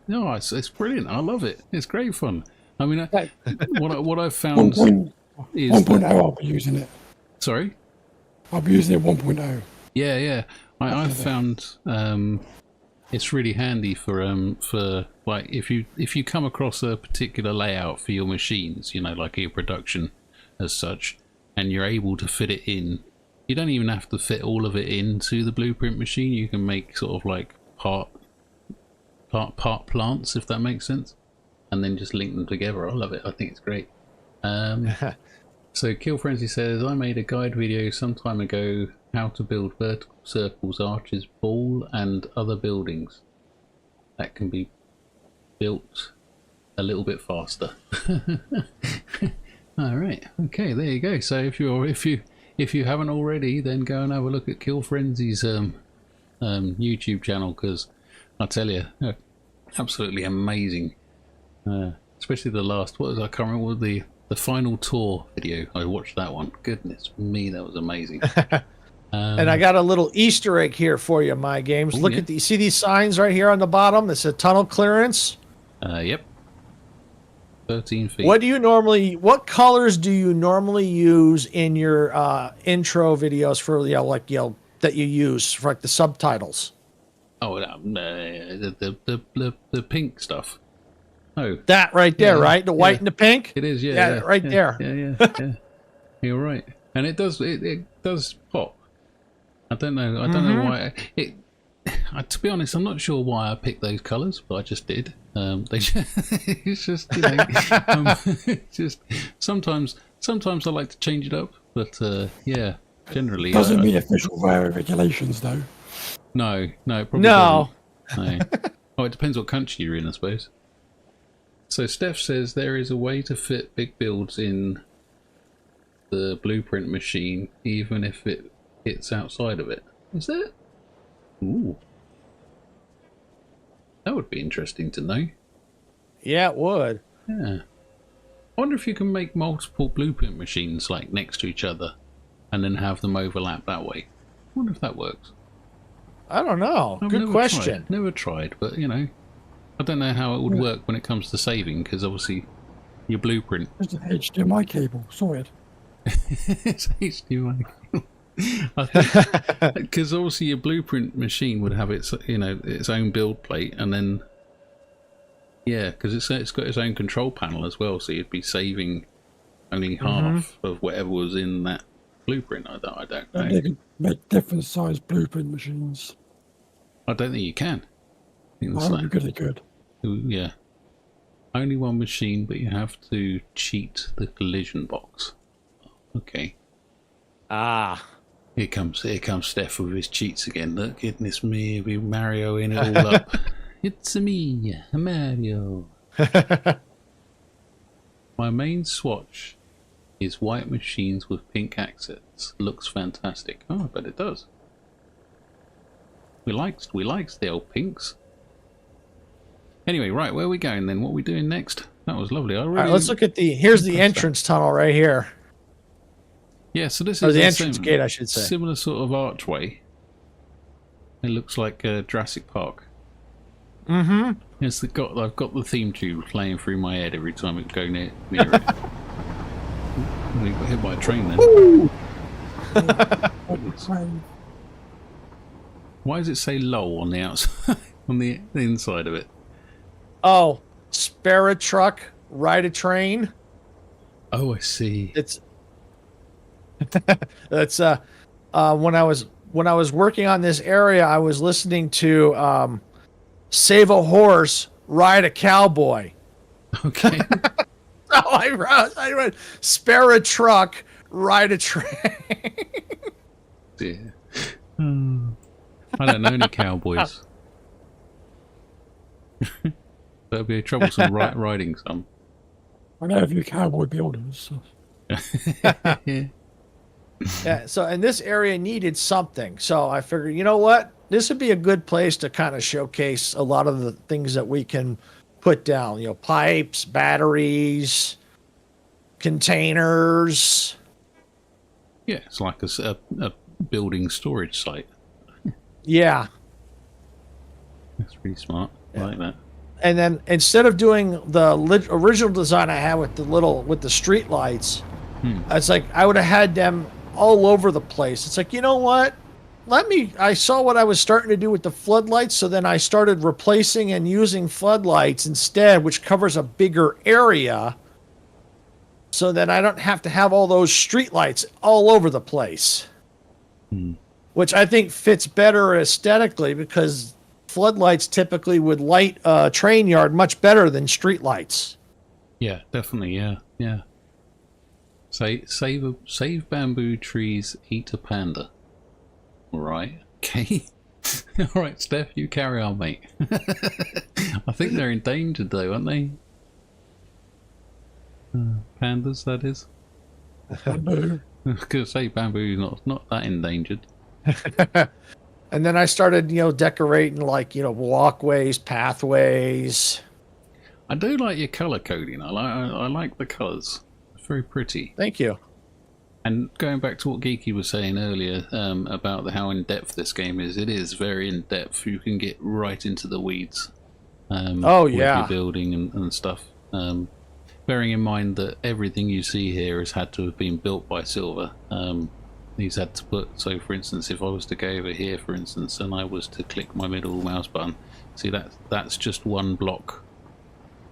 No, it's brilliant. I love it. It's great fun. I mean, Like, what I've found 1.0, is 1.0 that, I'll be using it. sorry. I'll be using it 1.0. Yeah. I've found it's really handy for like if you come across a particular layout for your machines, you know, like your production as such, and you're able to fit it in. You don't even have to fit all of it into the blueprint machine. You can make sort of like part plants, if that makes sense, and then just link them together. I love it. I think it's great. So Kill Frenzy says, I made a guide video some time ago how to build vertical circles, arches, ball and other buildings that can be built a little bit faster. All right, okay, there you go. So if you haven't already, then go and have a look at Kill Frenzy's YouTube channel, because I tell you, absolutely amazing. Especially the last, I can't remember what the final tour video. I watched that one. Goodness me, that was amazing. And I got a little Easter egg here for you, my games. Look yeah. at see these signs right here on the bottom. It's a tunnel clearance. Yep. 13 feet. What colors do you normally use in your intro videos for that you use for like the subtitles? Oh, the pink stuff. Oh, That right there, Yeah, right? The white yeah. and the pink? it is. Yeah, Yeah, right there. Yeah. You're right, and it does pop. I don't know why it. To be honest, I'm not sure why I picked those colours, but I just did. It's just, you know, just sometimes I like to change it up, but yeah, generally Doesn't meet official regulations, though. no, probably No. doesn't. No. Oh, it depends what country you're in, I suppose. So Steph says there is a way to fit big builds in the blueprint machine, even if it hits outside of it. Is there? Ooh. That would be interesting to know. Yeah, it would. Yeah. I wonder if you can make multiple blueprint machines like next to each other and then have them overlap that way. I wonder if that works. I don't know. I've Good never question. tried. Never tried, but you know, I don't know how it would work when it comes to saving, because obviously your blueprint Just an HDMI cable, sorted. it's HDMI. I think because obviously your blueprint machine would have its its own build plate, and then because it's got its own control panel as well, so you'd be saving only half of whatever was in that blueprint. I don't know. And they can make different size blueprint machines. I don't think you can. I think that's Oh, like, really good. yeah. Only one machine, but you have to cheat the collision box. Okay. Ah. Here comes Steph with his cheats again. Look, goodness me, we Mario in it all up. It's me, Mario. My main swatch is white machines with pink accents. Looks fantastic. Oh, I bet it does. We liked the old pinks. Anyway, right, where are we going then? What are we doing next? That was lovely. All right, let's look at here's the entrance tunnel right here. Yeah, so this Or is the entrance gate, I should say. Similar sort of archway. It looks like Jurassic Park. Mm-hmm. Yes, I've got the theme tune playing through my head every time I go near it. We got hit by a train then. Why does it say low on the outside, on the inside of it? Oh, spare a truck, ride a train. Oh, I see. It's that's when I was working on this area, I was listening to Save a Horse, Ride a Cowboy. Okay. So I read spare a truck, ride a train. Dear. I don't know any cowboys. That'd be a troublesome riding some. I know a few cowboy builders. So. Yeah, so and this area needed something. So I figured, you know what? This would be a good place to kind of showcase a lot of the things that we can put down. You know, pipes, batteries, containers. Yeah, it's like a building storage site. Yeah. That's pretty smart. I like that. And then instead of doing the original design I had with the street lights, it's like I would have had them all over the place. It's like, you know what? I saw what I was starting to do with the floodlights, so then I started replacing and using floodlights instead, which covers a bigger area. So then I don't have to have all those street lights all over the place. Which I think fits better aesthetically because floodlights typically would light a train yard much better than street lights. Yeah, definitely. Yeah. Save bamboo trees, eat a panda. All right. Okay. All right, Steph, you carry on, mate. I think they're endangered, though, aren't they? Pandas, that is. Bamboo. I was going to say bamboo, not that endangered. And then I started, decorating walkways, pathways. I do like your color coding. I like the colors. It's very pretty. Thank you. And going back to what Geeky was saying earlier about how in depth this game is, it is very in depth. You can get right into the weeds. With your building and stuff. Bearing in mind that everything you see here has had to have been built by Silver. He's had to put, so for instance, if I was to go over here, for instance, and I was to click my middle mouse button, see that's just one block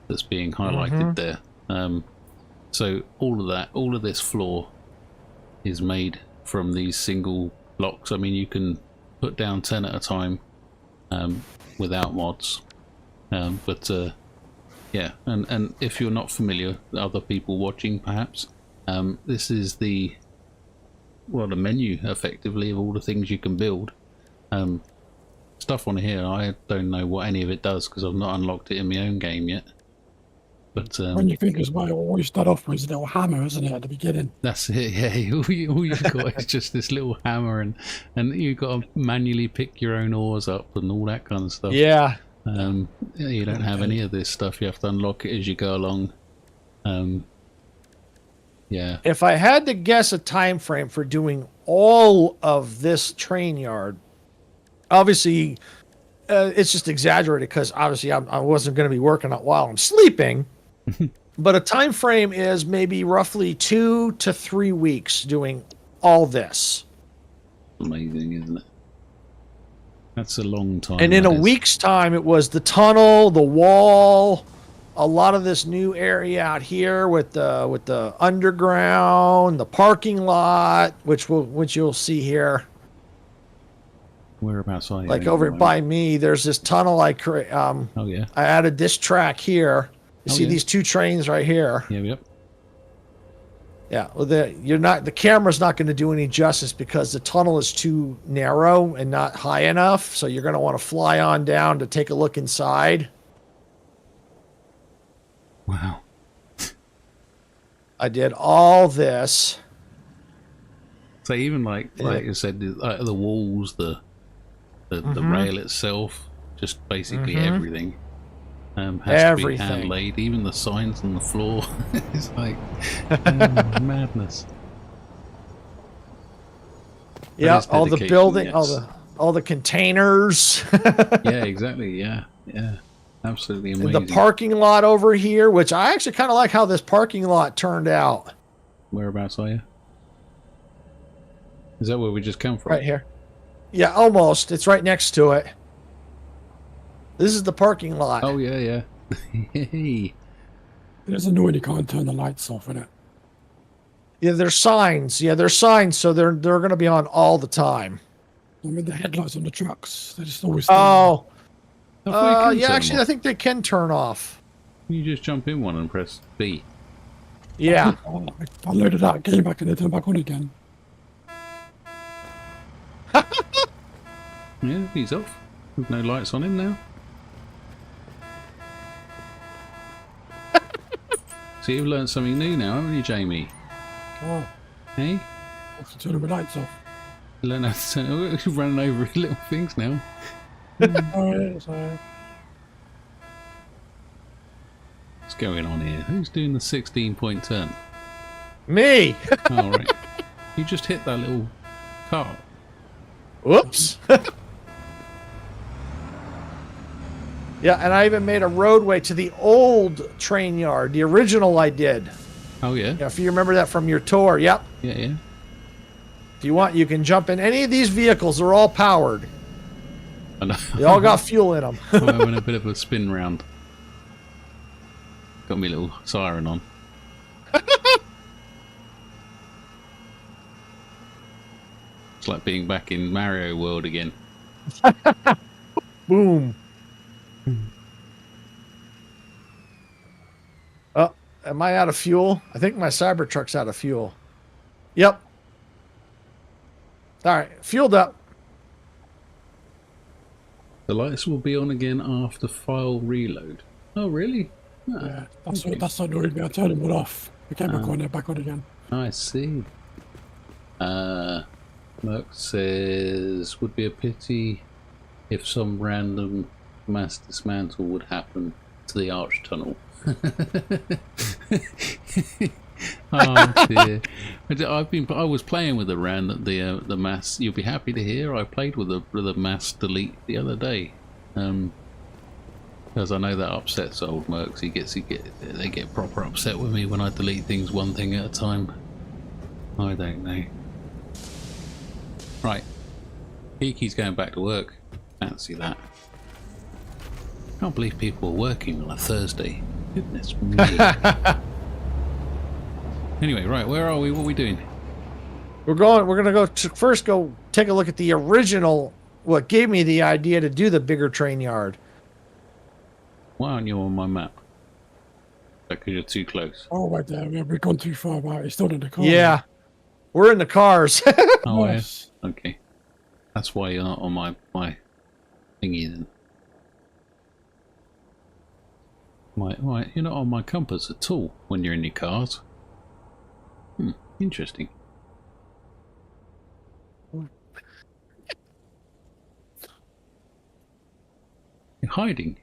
that's being highlighted there. So all of this floor is made from these single blocks. I mean, you can put down 10 at a time without mods, but yeah, and if you're not familiar, other people watching perhaps, this is the menu effectively of all the things you can build. Stuff on here, I don't know what any of it does because I've not unlocked it in my own game yet. But when you think as well, all you start off with is a little hammer, isn't it, at the beginning? That's it, yeah. All you've got is just this little hammer, and you've got to manually pick your own ores up and all that kind of stuff. Yeah. You don't have any of this stuff. You have to unlock it as you go along. Yeah. If I had to guess a time frame for doing all of this train yard, obviously it's just exaggerated because obviously I wasn't going to be working out while I'm sleeping. But a time frame is maybe roughly 2 to 3 weeks doing all this. Amazing, isn't it? That's a long time. And in that a is. week's time, it was the tunnel, the wall, a lot of this new area out here with the underground, the parking lot, which you'll see here. Whereabouts are you? Like over by me, there's this tunnel I Oh yeah. I added this track here. You see these two trains right here. Yep. Yeah, well, the camera's not going to do any justice because the tunnel is too narrow and not high enough. So you're going to want to fly on down to take a look inside. Wow. I did all this. So even like you said, the walls, the rail itself, just basically everything has to be hand laid. Even the signs on the floor. It's like madness. Yeah, all the building, yes. all the containers. Yeah, exactly. Yeah. Absolutely amazing. The parking lot over here, which I actually kind of like how this parking lot turned out. Whereabouts are you? Is that where we just come from? Right here. Yeah, almost. It's right next to it. This is the parking lot. Oh, yeah. Hey. It doesn't know when you can't turn the lights off, innit? Yeah, there's signs. Yeah, there's signs, so they're going to be on all the time. I mean, the headlights on the trucks, they just always... Oh. Yeah, actually, I think they can turn off. You just jump in one and press B. Yeah. I loaded that game back and they turn back on again. Yeah, he's off. With no lights on him now. So you've learned something new now, haven't you, Jamie? Oh, Hey? I have to turn the lights off. Learn how to turn... You're running over little things now. Sorry. What's going on here? Who's doing the 16-point turn? Me. Oh, right. You just hit that little car. Whoops. Yeah, and I even made a roadway to the old train yard, the original I did. Oh, yeah? Yeah, if you remember that from your tour. Yep. Yeah. If you want, you can jump in any of these vehicles. They're all powered. I know. They all got fuel in them. I'm having a bit of a spin round. Got me little siren on. It's like being back in Mario World again. Boom. Oh, am I out of fuel? I think my Cybertruck's out of fuel. Yep. All right, fueled up. The lights will be on again after file reload. Oh, really? Oh, Yeah, that's not annoying me. I turned them all off. We came back on, they're back on again. I see. Merc says, would be a pity if some random mass dismantle would happen to the arch tunnel. Oh dear! I was playing with the mass. You'll be happy to hear I played with the mass delete the other day, because I know that upsets old Mercs. They get proper upset with me when I delete things one thing at a time. I don't know. Right, Kiki's going back to work. Fancy that. Can't believe people are working on a Thursday. Goodness me. Anyway, right, where are we? What are we doing? We're gonna go first. Go take a look at the original. What gave me the idea to do the bigger train yard? Why aren't you on my map? Because you're too close. Oh, right there. We've gone too far out. It's still in the car. Yeah, we're in the cars. Oh, Yes. yeah. Okay. That's why you're not on my thingy then. Right, you're not on my compass at all when you're in your cars. Interesting. You're hiding.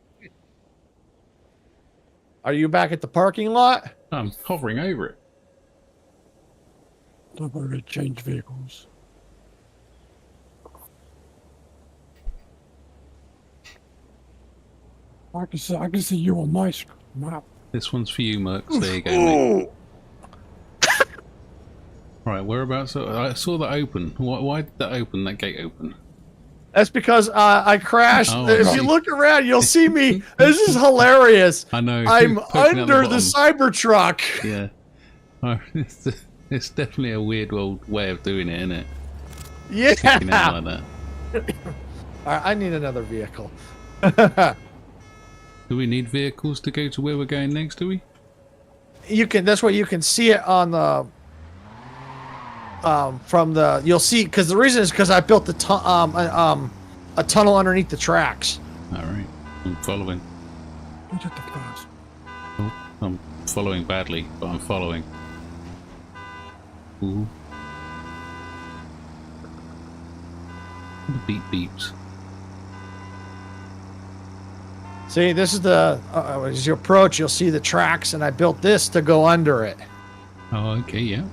Are you back at the parking lot? I'm hovering over it. Don't worry, change vehicles. I can see you on my map. This one's for you, Mercs. There you go, mate. Right, whereabouts? I saw that open. Why did that open? That gate open? That's because I crashed. Oh, I If see. you look around, you'll see me. This is hilarious. I know. I'm Poking out the under the bottom. Cybertruck. Yeah. Oh, it's definitely a weird old way of doing it, isn't it? Sticking Yeah. out like that. All right, I need another vehicle. Do we need vehicles to go to where we're going next? Do we? You can. That's why you can see it on the. From the, you'll see, because the reason is because I built a tunnel underneath the tracks. All right. I'm following. You took the first. Oh, I'm following badly, but I'm following. Ooh. The beep beeps. See, this is the as you approach, you'll see the tracks, and I built this to go under it. Oh, okay, yeah.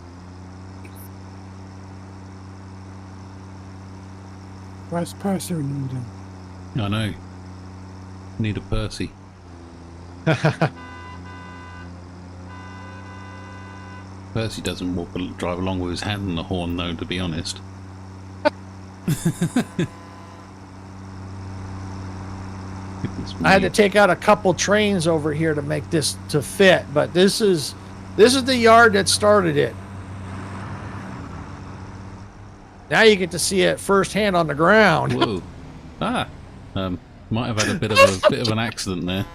Where's Percy when you need him? I know. Need a Percy. Percy doesn't drive along with his hand on the horn, though, to be honest. I had to take out a couple trains over here to make this to fit, but this is the yard that started it. Now you get to see it firsthand on the ground. Whoa. Ah. Might have had a bit of an accident there.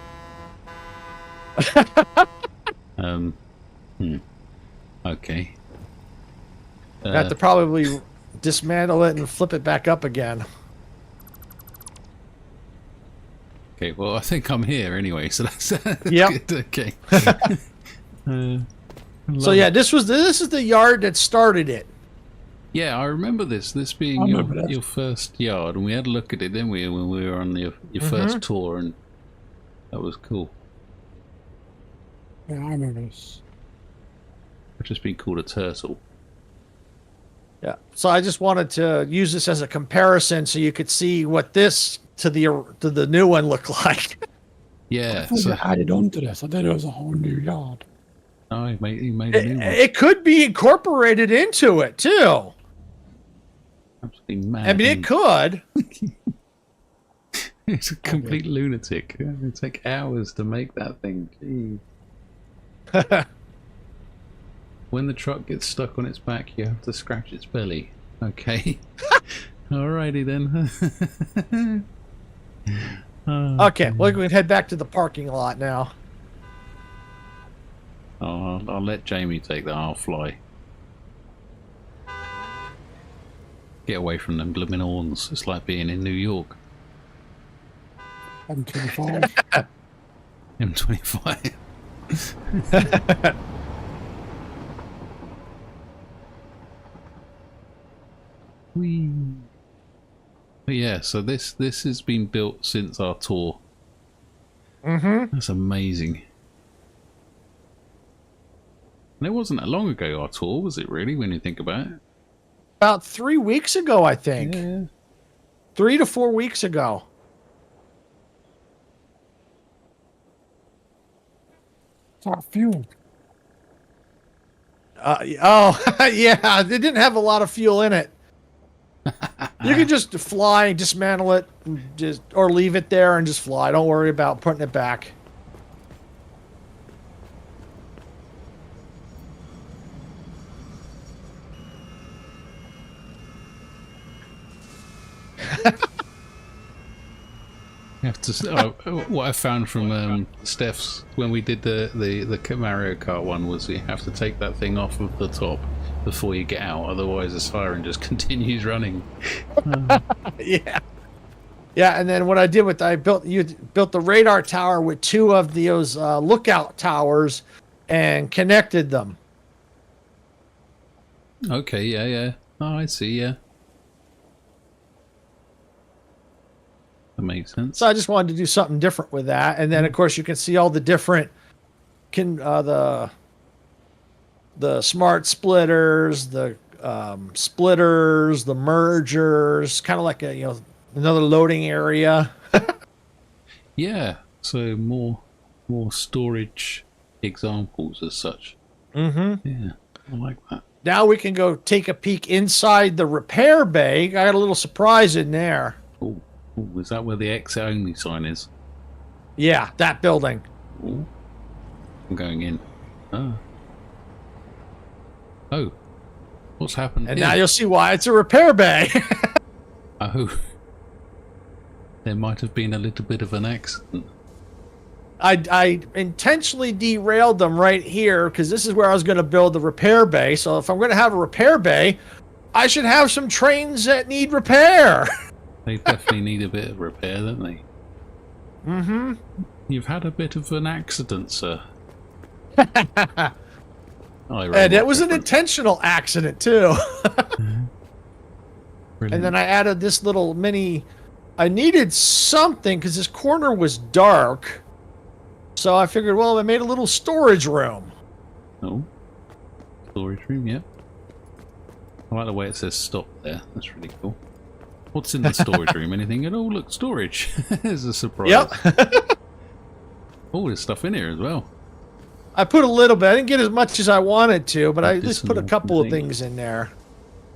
Okay. I have to probably dismantle it and flip it back up again. Okay, well, I think I'm here anyway, so that's Yep. good. Okay. So yeah, this is the yard that started it. Yeah, I remember this being I your, remember that. your first yard, and we had a look at it, didn't we, when we were on your first tour, and that was cool. Yeah, I remember this. I've just been called a turtle. Yeah. So I just wanted to use this as a comparison so you could see what this to the new one looked like. I Yeah, thought so you added on to this. I thought it was a whole new yard. oh, he made a new one. It could be incorporated into it too. Absolutely mad. I mean, it could. It's a complete lunatic. It would take hours to make that thing. Jeez. When the truck gets stuck on its back, you have to scratch its belly. Okay. Alrighty then. Okay, well, we can head back to the parking lot now. Oh, I'll let Jamie take that. I'll fly. Get away from them blooming horns. It's like being in New York. M25. M25. Whee. But yeah, so this has been built since our tour. Mm-hmm. That's amazing. And it wasn't that long ago, our tour, was it really, when you think about it? About 3 weeks ago, I think. Yeah. 3 to 4 weeks ago. It's like fuel. Yeah, it didn't have a lot of fuel in it. You can just fly, dismantle it, and or leave it there and just fly. Don't worry about putting it back. You have to. What I found from Steph's when we did the Mario Kart one was you have to take that thing off of the top before you get out, otherwise the siren just continues running. Yeah. Yeah, and then what I did with you built the radar tower with 2 of those lookout towers and connected them. Okay, yeah. Oh, I see, yeah. That makes sense. So I just wanted to do something different with that, and then of course you can see all the different the smart splitters, the splitters, the mergers, kind of like another loading area. Yeah, so more storage examples as such. Mm-hmm. Yeah, I like that. Now we can go take a peek inside the repair bay. I got a little surprise in there. Oh, is that where the exit only sign is? Yeah, that building. Ooh. I'm going in. Oh. What's happened And here? now you'll see why it's a repair bay. Oh. There might have been a little bit of an accident. I intentionally derailed them right here because this is where I was going to build the repair bay. So if I'm going to have a repair bay, I should have some trains that need repair. They definitely need a bit of repair, don't they? Mm-hmm. You've had a bit of an accident, sir. And it was an intentional accident, too. And then I added this little mini... I needed something because this corner was dark. So I figured, well, I made a little storage room. Oh. Storage room, yeah. I like the way it says stop there. That's really cool. What's in the storage room? Anything? Oh, look, storage. There's a surprise. Yep. Oh, there's stuff in here as well. I put a little bit. I didn't get as much as I wanted to, but I just put a couple of things in there.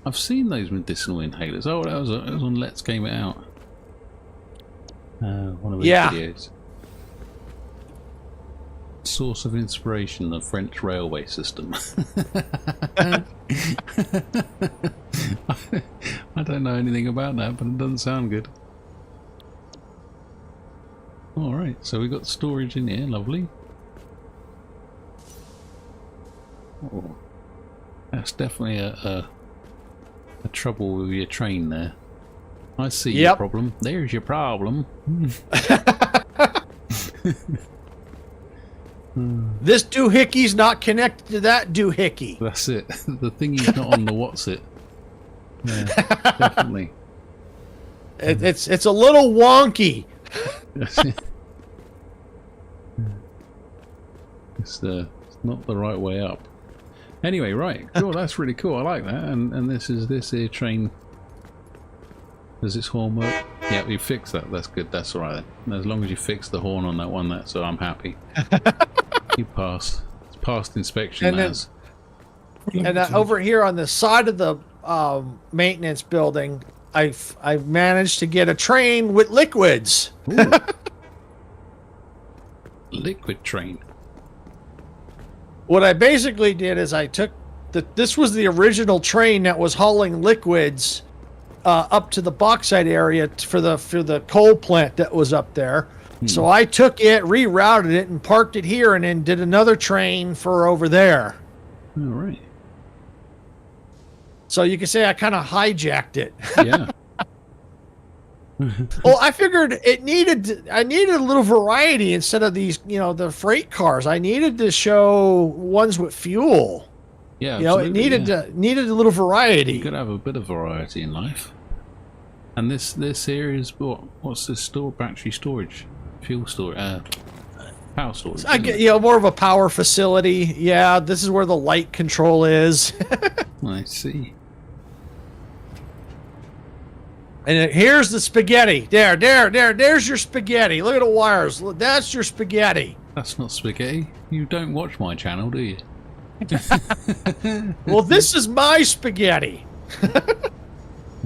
I've seen those medicinal inhalers. Oh, that was on Let's Game It Out. One of his videos. Source of inspiration, the French railway system. I don't know anything about that, but it doesn't sound good. Alright, so we got storage in here, lovely. Oh, that's definitely a trouble with your train there. I see your problem. There's your problem. This doohickey's not connected to that doohickey. That's it. The thingy's not on the what's it. Yeah, definitely. It's a little wonky. It's not the right way up. Anyway, right. Cool. That's really cool. I like that. And this here train. Does its horn work? Yeah, we fixed that. That's good. That's all right then. As long as you fix the horn on that one, so I'm happy. You pass. It's passed inspection. And over here on the side of the maintenance building, I've managed to get a train with liquids. Liquid train. What I basically did is I took this was the original train that was hauling liquids up to the bauxite area for the coal plant that was up there. So I took it, rerouted it, and parked it here, and then did another train for over there. All right. So you can say I kind of hijacked it. Yeah. Well, I figured I needed a little variety instead of these, the freight cars. I needed to show ones with fuel. Yeah, it needed a little variety. You could have a bit of variety in life. And this here is what's this battery storage, fuel storage, power storage. I get more of a power facility. Yeah, this is where the light control is. I see. And here's the spaghetti. There's your spaghetti. Look at the wires. That's your spaghetti. That's not spaghetti. You don't watch my channel, do you? Well, this is my spaghetti.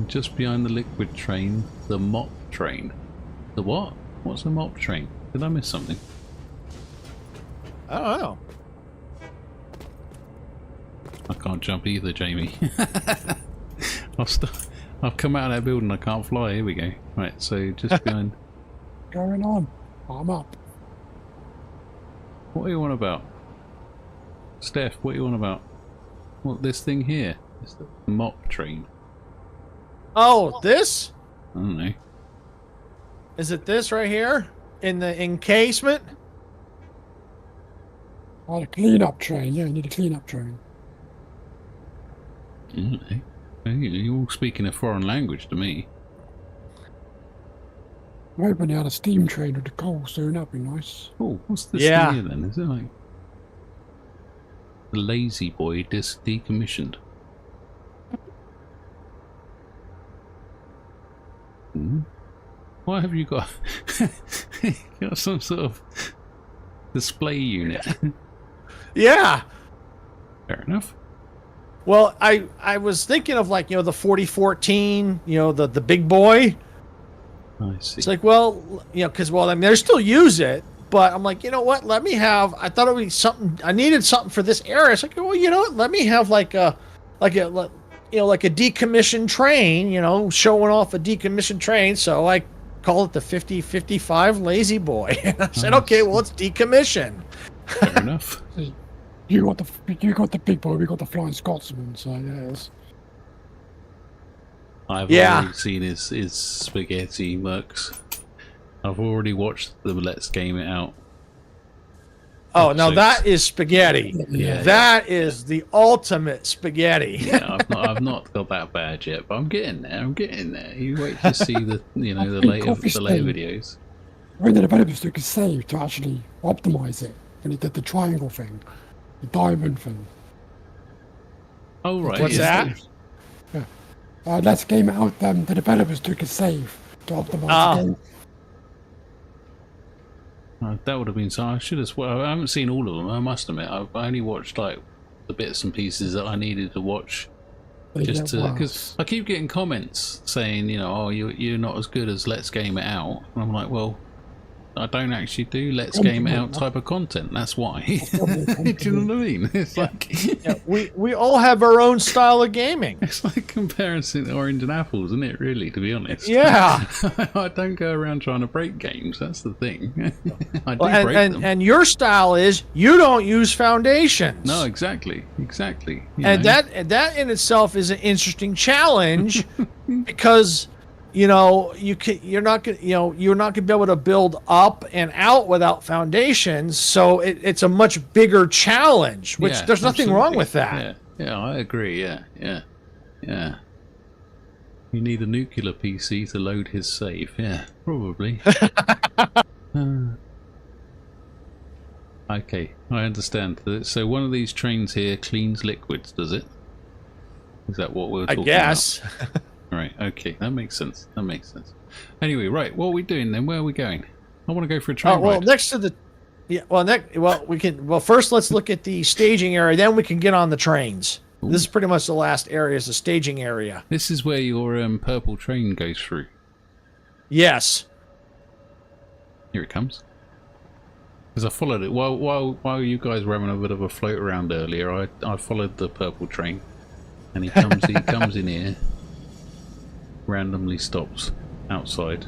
Just behind the liquid train, the mop train. The what? What's a mop train? Did I miss something? I don't know. I can't jump either, Jamie. I've come out of that building, I can't fly. Here we go. Right, so just behind. Going on. I'm up. What are you on about? Steph, what are you on about? What, this thing here? It's the mop train. Oh, this? I don't know. Is it this right here? In the encasement? Oh, a clean-up train. Yeah, you need a clean-up train. I don't know. You're all speaking a foreign language to me. I'm hoping they had a steam train with the coal soon. That'd be nice. Oh, what's this Yeah. thing here then? Is it like the Lazy Boy decommissioned? Why have you got you got some sort of display unit? Yeah. Fair enough. Well, I was thinking of like, the 4014, the big boy. I see. It's like, well, because, I mean, they still use it, but I'm like, you know what? Let me have, I thought it would be something, I needed something for this area. It's like, well, you know what? Let me have like a decommissioned train, showing off a decommissioned train. So I call it the 5055 Lazy Boy. And I said, okay, well, it's decommissioned. Fair enough. You got the big boy, we got the Flying Scotsman, so yes. I've Yeah. already seen his spaghetti works. I've already watched the Let's Game It Out. Oh, now episodes. that is spaghetti. Yeah. That is the ultimate spaghetti. Yeah, I've not got that bad yet, but I'm getting there. You wait to see the the later videos. When the developers took a save to actually optimize it, and he did the triangle thing, the diamond thing. Oh right. What's that? Yeah. Let's Game It Out, the developers took a save to optimize the game. That would have been so. I should have. Well, I haven't seen all of them. I must admit, I only watched like the bits and pieces that I needed to watch, just to because I keep getting comments saying, oh, you're not as good as Let's Game It Out, and I'm like, well, I don't actually do Let's Game It Out type of content. That's why. Do you know what I mean? It's like we all have our own style of gaming. it's like comparing orange and apples, isn't it? Really, to be honest. Yeah. I don't go around trying to break games. That's the thing. I do Well, break them. and your style is you don't use foundations. No, exactly. You And know. that in itself is an interesting challenge because you're not gonna be able to build up and out without foundations. So it's a much bigger challenge. Which there's nothing wrong with that. Yeah, I agree. Yeah. You need a nuclear PC to load his save. Yeah, probably. Okay, I understand. So one of these trains here cleans liquids, does it? Is that what we're talking about? I guess. Right, okay, that makes sense. Anyway, right, what are we doing then? Where are we going? I want to go for a train ride. Next to the first let's look at the staging area, then we can get on the trains. Ooh. This is pretty much the last area, is the staging area. This is where your purple train goes through. Yes. Here it comes. Because I followed it while you guys were having a bit of a float around earlier. I followed the purple train, and he comes in here. Randomly stops outside.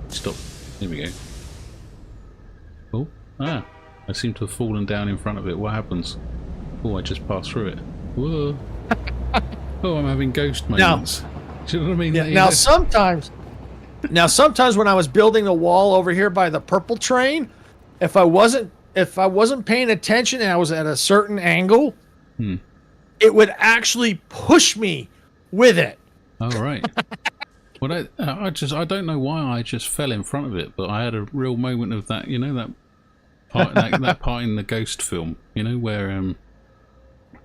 Stop. Here we go. I seem to have fallen down in front of it. What happens? Oh, I just passed through it. Whoa. Oh, I'm having ghost moments. Do you know what I mean? Yeah, now sometimes when I was building the wall over here by the purple train, if I wasn't paying attention and I was at a certain angle, it would actually push me with it. Oh right. Well, I don't know why I just fell in front of it, but I had a real moment of that. That part, that part in the Ghost film. Where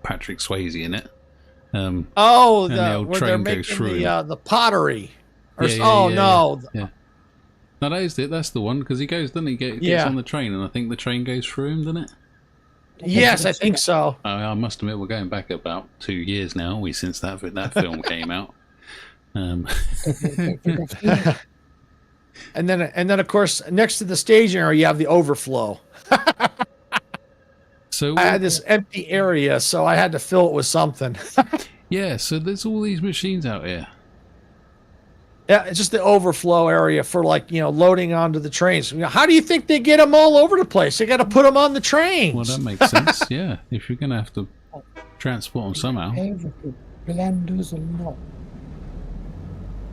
Patrick Swayze in it. Where train they're goes making through the pottery. No. No, that is it. That's the one, because he goes, doesn't he? Gets on the train, and I think the train goes through him, doesn't it? Yes, I think so. I must admit, we're going back about 2 years now, aren't we, since that film came out. And then of course next to the staging area you have the overflow. So I had this empty area, so I had to fill it with something. Yeah, so there's all these machines out here. Yeah, it's just the overflow area for loading onto the trains. How do you think they get them all over the place? They got to put them on the trains. Well, that makes sense. Yeah, if you're going to have to transport them somehow. Everything. Blenders and lot.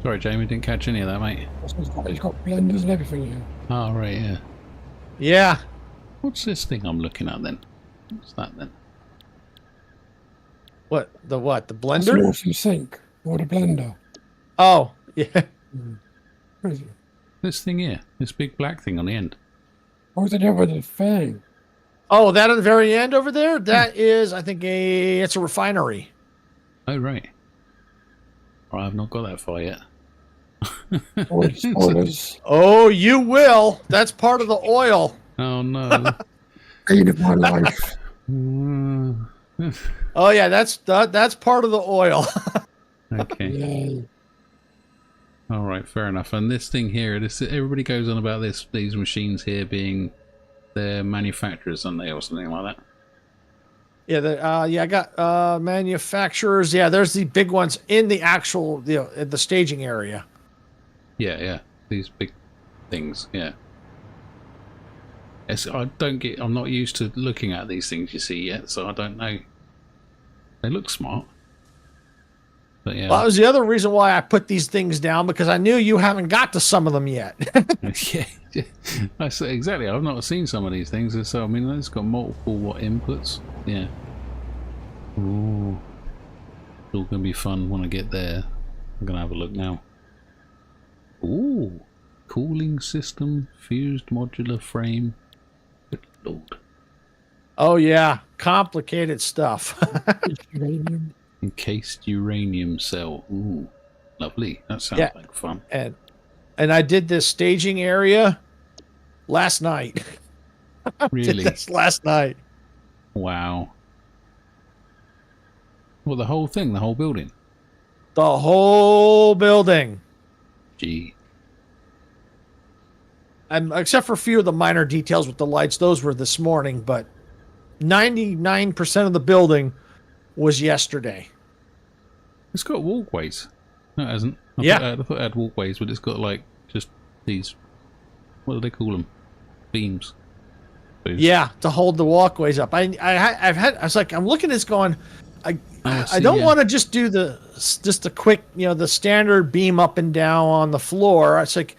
Sorry, Jamie, didn't catch any of that, mate. He's got blenders and everything here. Oh, right, yeah. Yeah. What's this thing I'm looking at then? What's that then? What? The That's an blender? awesome sink. Or the blender. Oh, yeah. Where is it? This thing here. This big black thing on the end. What was the deal with the thing? Oh, that at the very end over there? That is, I think, it's a refinery. Oh, right. I've not got that far yet. Or spoilers. Oh, you will. That's part of the oil. Oh, no. Pain of my life. Oh yeah, that's part of the oil. Okay. Yay. All right, fair enough. And this thing here, everybody goes on about these machines here being their manufacturers, aren't they, or something like that? Yeah, I got manufacturers. Yeah, there's the big ones in the actual, the staging area. Yeah, these big things. Yeah. I'm not used to looking at these things you see yet, so I don't know. They look smart. But yeah. Well, that was the other reason why I put these things down, because I knew you haven't got to some of them yet. Yeah, I say exactly. I've not seen some of these things, so I mean, it's got multiple inputs. Yeah. Ooh, it's all gonna be fun when I get there. I'm gonna have a look now. Ooh, cooling system, fused modular frame. Good lord. Oh yeah, complicated stuff. Uranium. Encased uranium cell. Ooh, lovely. That sounds like fun. and I did this staging area last night. Really? Did this last night. Wow. Well, the whole thing, the whole building. The whole building. Gee. And except for a few of the minor details with the lights, those were this morning, but 99% of the building was yesterday. It's got walkways. No, it hasn't. I thought it had walkways, but it's got like just these. What do they call them? Beams. Yeah, to hold the walkways up. I was like, I'm looking at this going, I don't want to just do just a quick, the standard beam up and down on the floor. It's like,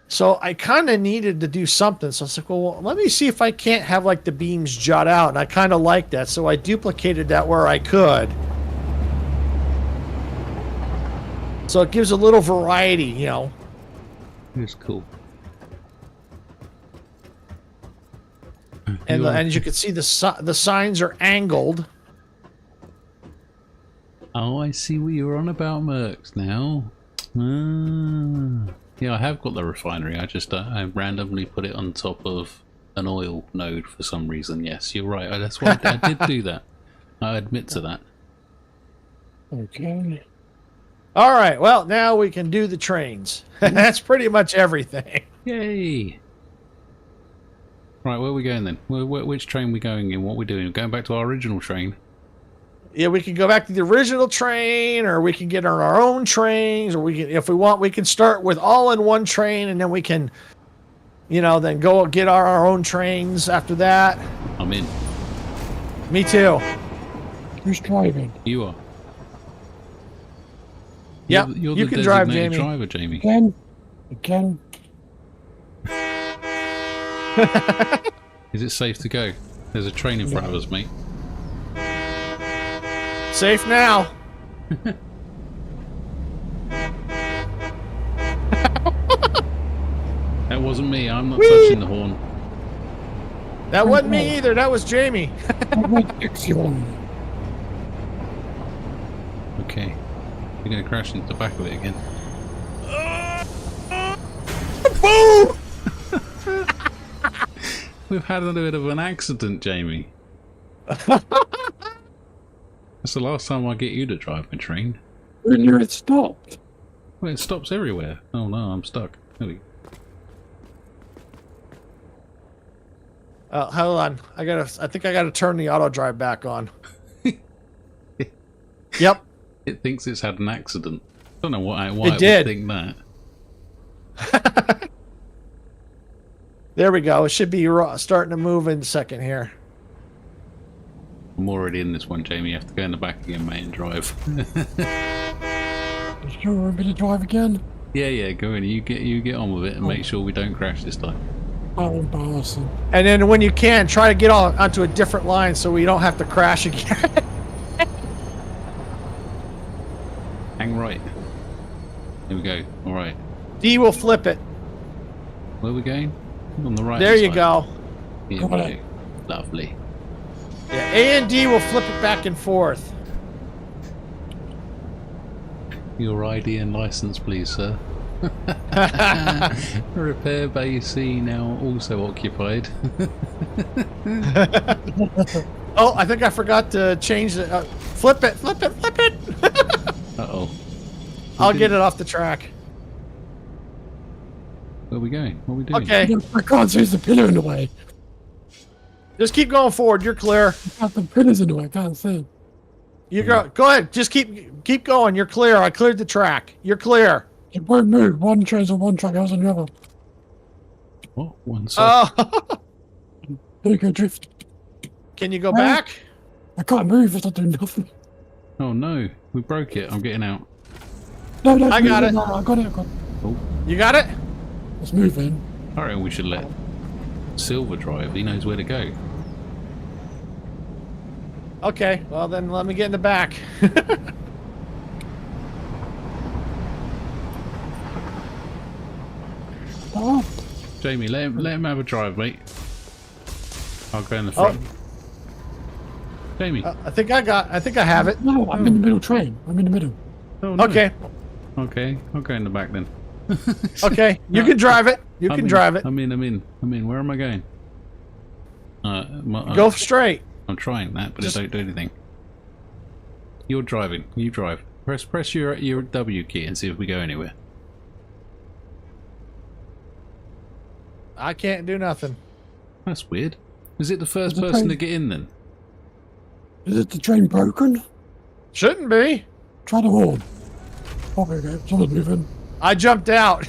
so I kind of needed to do something. So I was like, well, let me see if I can't have like the beams jut out. And I kind of like that. So I duplicated that where I could. So it gives a little variety, It's cool. And as you can see, the signs are angled. Oh, I see what you're on about, Mercs, now. Yeah, I have got the refinery. I randomly put it on top of an oil node for some reason. Yes, you're right. That's why I did do that. I admit to that. Okay. All right, well, now we can do the trains. That's pretty much everything. Yay! Right, where are we going then? Which train are we going in? What are we doing? We're going back to our original train. Yeah, we can go back to the original train, or we can get on our own trains, or we can, if we want, we can start with all in one train, and then we can, then go get our own trains after that. I'm in. Me too. Who's driving? You are. Yep, You're you the can drive, designated Jamie. driver, Jamie. Again. Is it safe to go? There's a train in front of us, mate. Safe now. That wasn't me. I'm not touching the horn. That wasn't me either. That was Jamie. Okay. You're going to crash into the back of it again. Boom! We've had a bit of an accident, Jamie. That's the last time I get you to drive my train. Earlier it stopped. Well, it stops everywhere. Oh no, I'm stuck. There we go. Hold on. I think I gotta turn the auto drive back on. Yep. It thinks it's had an accident. I don't know why it It did. would think that. There we go. It should be starting to move in a second here. I'm already in this one, Jamie. You have to go in the back again, mate, and drive. You sure we're going to drive again? Yeah, go in. You get on with it and make sure we don't crash this time. How embarrassing. And then when you can, try to get onto a different line so we don't have to crash again. Hang right. Here we go. All right. D will flip it. Where are we going? On the right. There you side. go. Here we go. Lovely. Yeah, A and D will flip it back and forth. Your ID and license, please, sir. Repair bay C now also occupied. Oh, I think I forgot to change the. Flip it! Flip it! Flip it! Uh-oh. I'll get it off the track. Where are we going? What are we doing? Okay, I can't see the pillar in the way. just keep going forward. You're clear. The pillar's in the way. I can't see. You go. Go ahead. Just keep going. You're clear. I cleared the track. You're clear. It won't move. One train's on one track, I was on the other. What? One side. Oh, There you go, drift. can you go back? I can't move. It's not doing nothing. Oh no, we broke it. I'm getting out. No, no, I got it. no, I got it. I got it. Oh, You got it? It's moving. I reckon we should let Silver drive. He knows where to go. Okay. Well, then let me get in the back. Oh, Jamie, let him have a drive, mate. I'll go in the front. Jamie. I think I have it. no, I'm in the middle train. I'm in the middle. Oh, no. Okay. Okay, I'll go in the back then. Okay. You can drive it. You can drive it. I'm in. Where am I going? Go straight. I'm trying that, but Just- it don't do anything. You're driving. You drive. Press your W key and see if we go anywhere. I can't do nothing. That's weird. Is it the first There's a person train. to get in then? Is it the train broken? Shouldn't be. Try the horn. Oh, there you go. Someone's moving. I jumped out.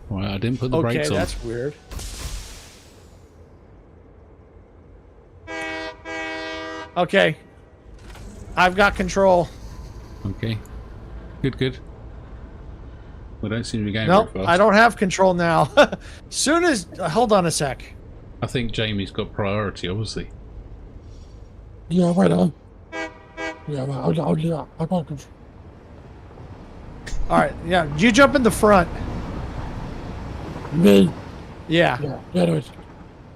Right, I didn't put the Okay, brakes on. that's weird. Okay. I've got control. Okay. Good. We don't seem to be going Nope, very fast. I don't have control now. Soon as... hold on a sec. I think Jamie's got priority, obviously. Yeah, wait on. Yeah, I got control. All right, yeah, you jump in the front. Me. Yeah. Yeah, no, it's...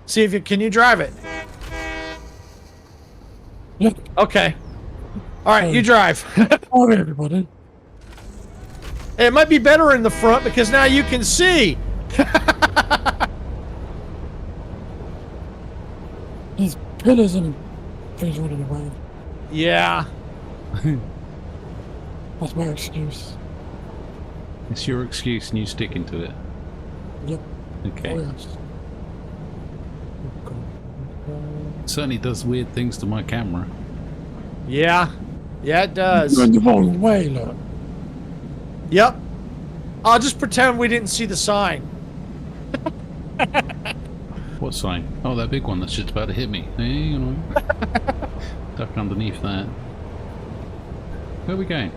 See if you... can you drive it? Yeah. Okay. All right, you drive. Oh, everybody. It might be better in the front because now you can see. These pillars and things running away. Yeah. That's my excuse. It's your excuse and you sticking to it. Yep. Okay. Oh, yes. It certainly does weird things to my camera. Yeah. Yeah, it does. You're in the wrong way, look. Yep. I'll just pretend we didn't see the sign. What sign? Oh, that big one that's just about to hit me. Hey, you know. Duck underneath that. Where are we going?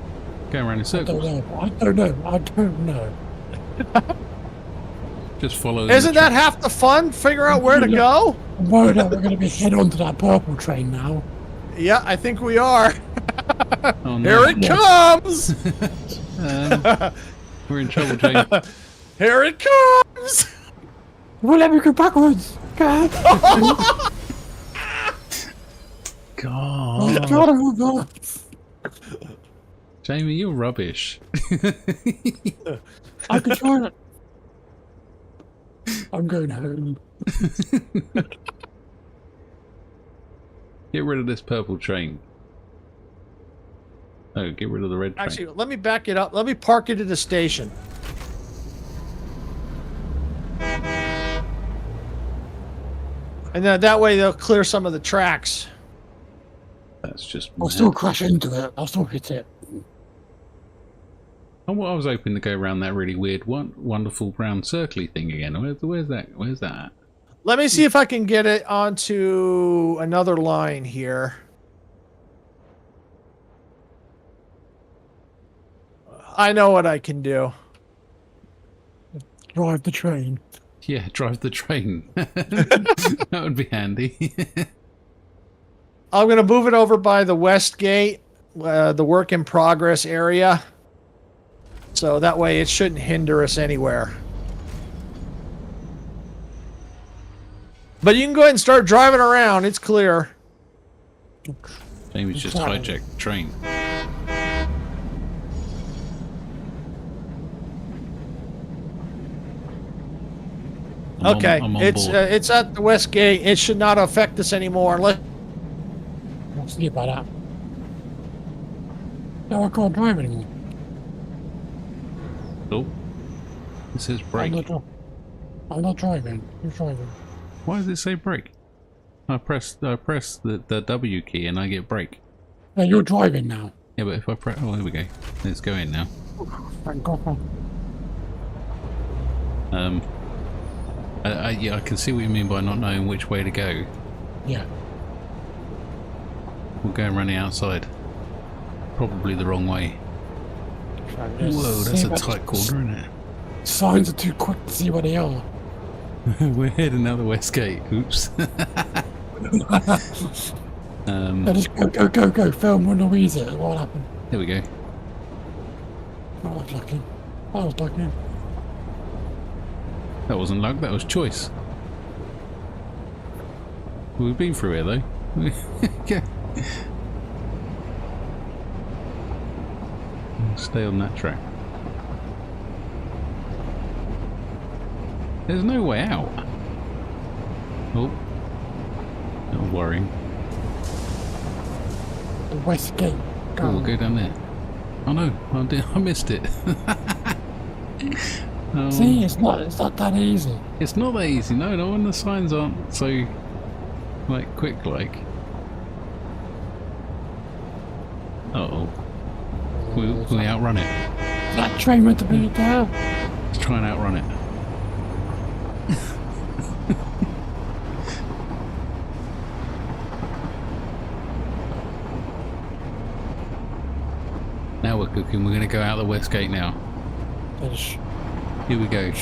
Going around in I circles. don't know. Just follow. Isn't that half the fun? Figure out where to go? I'm worried that we're going to be head on to that purple train now. Yeah, I think we are. Oh, no. Here it comes! We're in trouble, Jane. Here it comes! Well, let me go backwards. God. God. God. Jamie, you're rubbish. I can try it. I'm going home. Get rid of this purple train. Oh, get rid of the red train. Actually, let me back it up. Let me park it at the station. And then that way they'll clear some of the tracks. That's just I'll mad. still crash into it. I'll still hit it. Oh, well, I was hoping to go around that really weird, wonderful round circly thing again. Where's that? Where's that? Let me see if I can get it onto another line here. I know what I can do. Drive the train. Yeah, drive the train. That would be handy. I'm going to move it over by the west gate, the work in progress area. So that way it shouldn't hinder us anywhere. But you can go ahead and start driving around. It's clear. Jamie's just hijacked the train. Okay, I'm on it's board. it's at the west gate. It should not affect us anymore unless. I'll see about that. No, I can't drive anymore. Oh, it says brake. I'm not driving. You're driving. Why does it say brake? I press the W key and I get brake. No, you're driving now. Yeah, but if I press, oh, here we go. It's going now. Thank God. Yeah, I can see what you mean by not knowing which way to go. Yeah. We're going running outside. Probably the wrong way. Whoa, that's a tight corner, isn't it? Signs are too quick to see where they are. We're heading out the west gate. Oops. No, just go. Film when Louise it. What happened? There we go. I was lucky. I was lucky. That wasn't luck, that was choice. We've been through here though. Yeah. Stay on that track. There's no way out. Oh. Not worrying. The west gate. Oh, we'll go down there. Oh no, I missed it. Oh. See, it's not that easy. It's not that easy, no, when the signs aren't so, like, quick, like. Uh-oh. We outrun it. That train meant to be there. Let's try and outrun it. Now we're cooking, we're going to go out the west gate now. Here we go.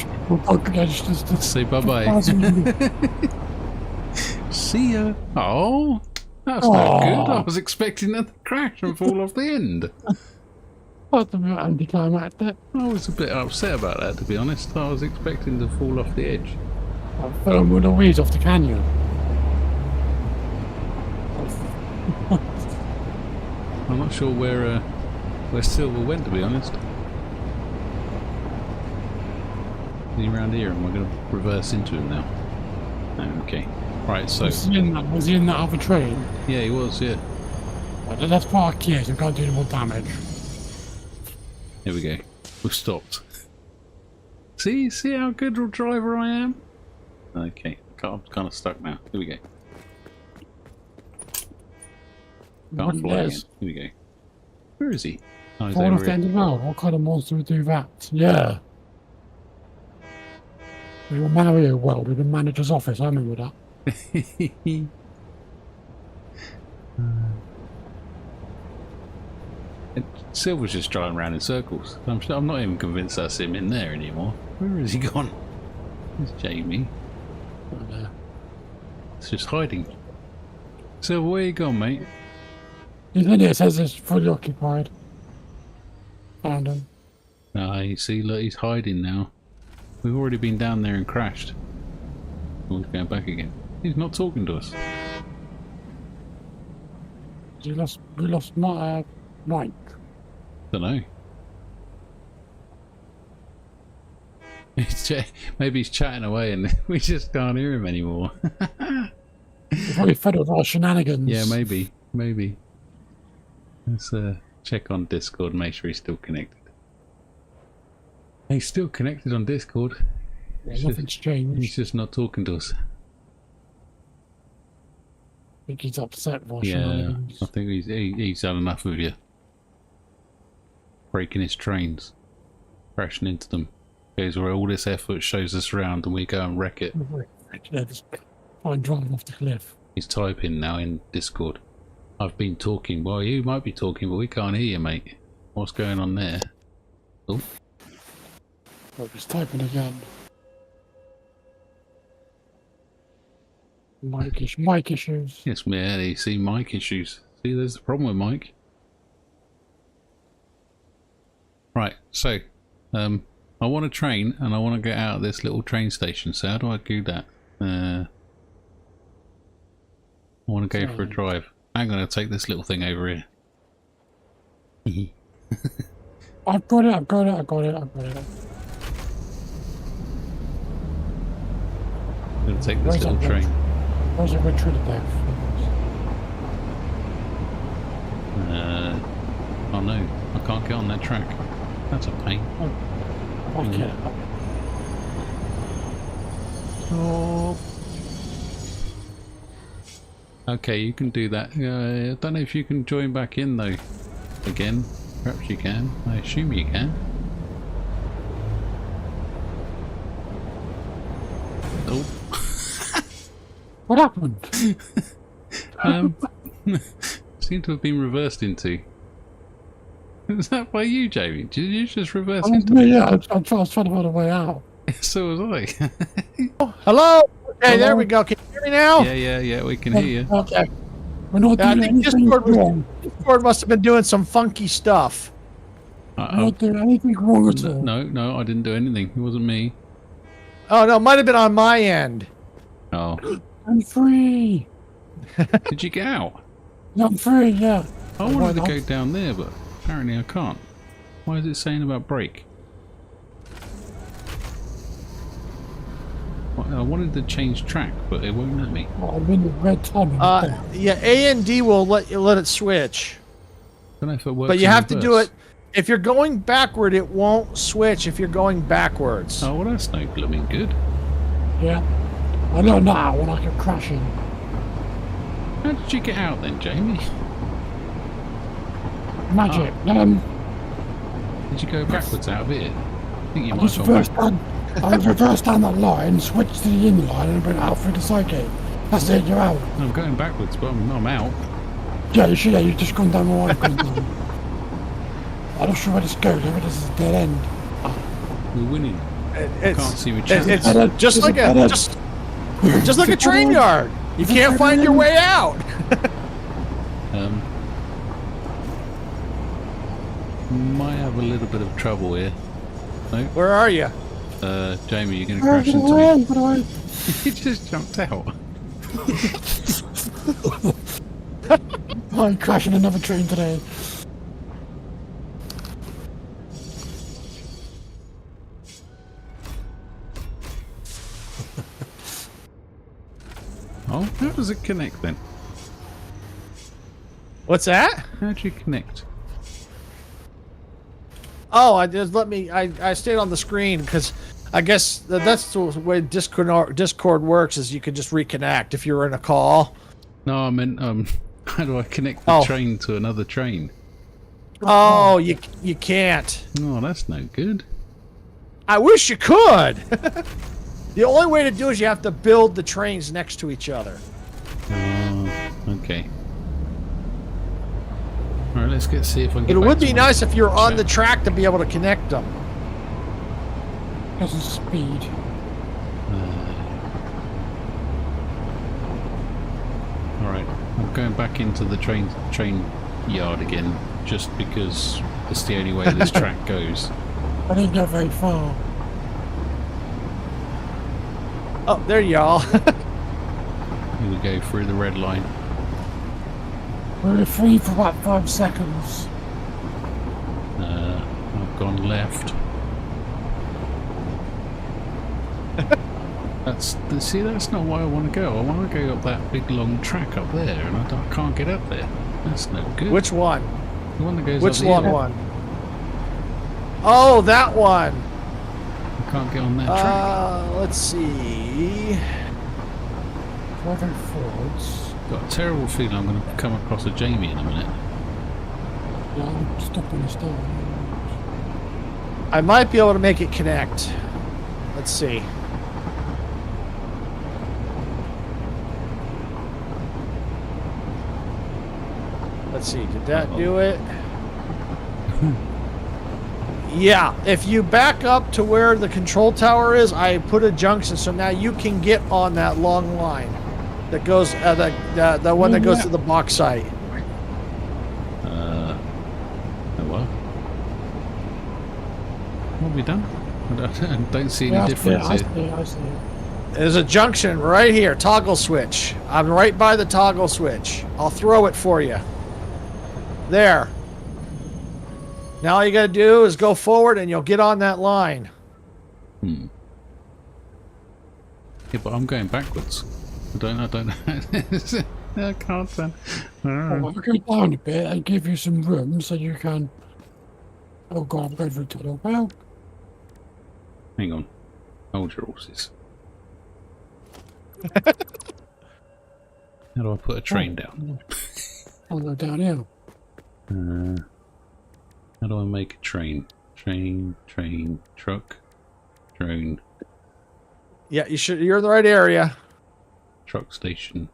Say bye-bye. See ya. Oh, that's not good. I was expecting that to crash and fall off the end. That's a bit anticlimactic. I was a bit upset about that, to be honest. I was expecting to fall off the edge. I fell with the weeds off the canyon. I'm not sure where Silver went, to be honest. Is he around here? Am I going to reverse into him now? Okay. Right, so... Was he in that other train? Yeah, he was, yeah. Right, let's park here so we can't do any more damage. Here we go. We've stopped. See how good a driver I am? Okay, I'm kind of stuck now. Here we go. Can't fly again. Here we go. Where is he? Oh, he's Fall over off the end of the road. What kind of monster would do that? Yeah. We were Mario World with the manager's office. I remember that. Silver's just driving around in circles. I'm not even convinced that's him in there anymore. Where has he gone? It's Jamie. It's just hiding. Silver, where you gone, mate? He's in here. It says it's fully occupied. Found him. Ah, you see, look, he's hiding now. We've already been down there and crashed. Oh, he's going back again. He's not talking to us. We lost Mike. Don't know. Maybe he's chatting away and we just can't hear him anymore. He's probably fed with our shenanigans. Yeah, maybe. Let's check on Discord, make sure he's still connected. He's still connected on Discord. Yeah, nothing's changed. He's just not talking to us. I think he's upset with our Yeah, shenanigans. I think he's had enough of you. Breaking his trains. Crashing into them. Goes where all this effort shows us around and we go and wreck it. Yeah, just fine driving off the cliff. He's typing now in Discord. I've been talking. Well, you might be talking, but we can't hear you, mate. What's going on there? Oh. Oh, he's typing again. Mic issues. Yes, man, you see mic issues. See, there's the problem with Mike. Right, so, I want a train and I want to get out of this little train station. So how do I do that? I want to go for a drive. I'm going to take this little thing over here. I've got it. take this Where's little that train. Where's it retreat death? Oh no, I can't get on that track. That's a pain. Okay. Oh. Okay, you can do that. I don't know if you can join back in though. Again, perhaps you can. I assume you can. Oh. What happened? Seem to have been reversed into. Is that by you, Jamie? Did you just reverse into me? Yeah, I was trying to find a way out. So was I. Hello? Okay, there Hello? we go. Can you hear me now? Yeah, we can hear you. Okay. We're not I doing think anything wrong. Discord must have been doing some funky stuff. We're not doing anything wrong at all. No, I didn't do anything. It wasn't me. Oh, no, it might have been on my end. Oh. I'm free. Did you get out? I'm free, yeah. I wanted to go down there, but apparently I can't. Why is it saying about break? I wanted to change track, but it won't let me. I'm in the red tunnel. Yeah, A and D will let it switch. Don't know if it works. But you in have to do reverse. it. If you're going backward, it won't switch if you're going backwards. Oh, well, that's no blooming good. Yeah. I know now when I kept crashing. How did you get out then, Jamie? Magic. Did you go backwards out of it? I think you I might just have gone reversed back. down. I reversed down that line, switched to the in line, and went out through the side gate. That's it. You're out. I'm going backwards, but I'm out. Yeah, you should. Yeah, you've just gone down the line. I'm not sure where this goes. Maybe this is a dead end. We're winning. It's, Can't see which it's end. just like just like a train yard. You can't find your way out. Might have a little bit of trouble here. No, Where are you? Jamie, you're going to crash into me. You just jumped out. I'm crashing another train today. Oh, how does it connect then? What's that? How do you connect? Oh, I stayed on the screen because I guess that's the way Discord works. Is you can just reconnect if you're in a call. No, I meant how do I connect the train to another train? Oh, you can't. Oh, that's no good. I wish you could. The only way to do is you have to build the trains next to each other. Okay. All right, let's see if I can. It would be nice if you're on the track to be able to connect them. Because of speed. All right, I'm going back into the train yard again, just because it's the only way this track goes. I didn't go very far. Oh, there you are. Here we go through the red line. We were free for about 5 seconds. I've gone left. That's not where I want to go. I want to go up that big long track up there, and I can't get up there. That's no good. Which one? The one that goes Which up long here. one? Oh, that one. I can't get on that track. Let's see. Driving forwards. Got a terrible feeling I'm going to come across a Jamie in a minute. Yeah, I'm stopping the start. I might be able to make it connect. Let's see. Let's see, did that do it? Yeah, if you back up to where the control tower is, I put a junction, so now you can get on that long line that goes, the one that goes to the box site. Oh well. What have we done? I don't see any difference I here. see it. There's a junction right here, toggle switch. I'm right by the toggle switch. I'll throw it for you. There. Now all you gotta do is go forward and you'll get on that line. Yeah, but I'm going backwards. I don't know. I can't then. Well, if you go down a bit and give you some room so you can... Oh god, I'm going through a tunnel. Well, Hang on. Hold your horses. How do I put a train down? I'll go down here. How do I make a train? Train, truck, drone, Yeah, you're in the right area. truck station,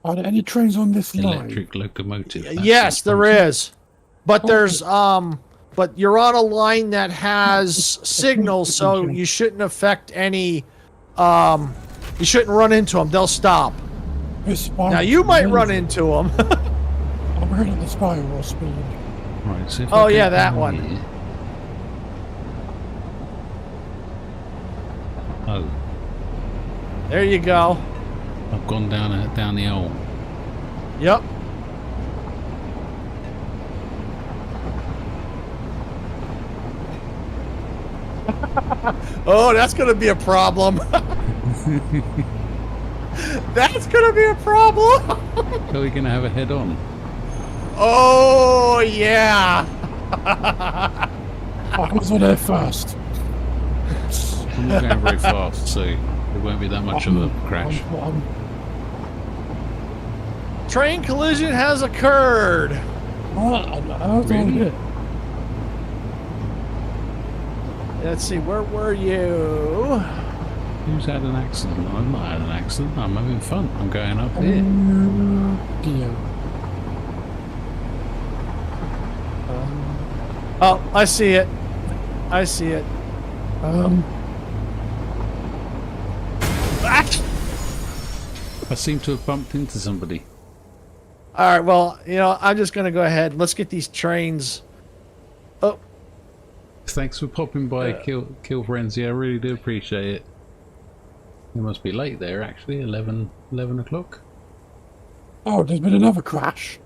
Are there any trains on this line? electric locomotive. That's Yes, it. there is. But there's but you're on a line that has signals, so you shouldn't affect any you shouldn't run into them. They'll stop. Now you might run into them. I'm heading the spiral speed. Right, so if Oh, I go yeah, that down one. here- Oh, There you go. I've gone down the hole. Yep. Oh, that's gonna be a problem. That's gonna be a problem. Are we going to have a head on? Oh yeah. I was on there first. I'm not going very fast, so it won't be that much of a crash. Train collision has occurred. Really? Let's see, where were you? Who's had an accident? I've not had an accident. I'm having fun. I'm going up here. Dear. Oh, I see it. I see it. I seem to have bumped into somebody. All right, well, I'm just going to go ahead. Let's get these trains. Oh, Thanks for popping by, Kill Frenzy. I really do appreciate it. You must be late there, actually. 11 o'clock. Oh, there's been another crash.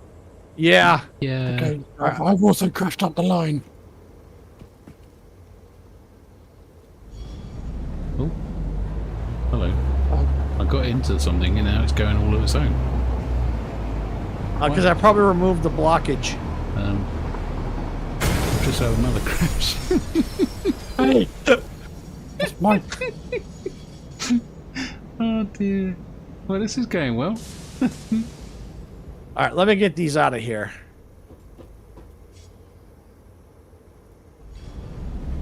yeah. Yeah. Okay, I've also crashed up the line. Oh. Hello. I got into something and now it's going all of its own. Because I probably removed the blockage. Just had another crash. Hey! That's my... Oh dear. Well, this is going well. All right, let me get these out of here.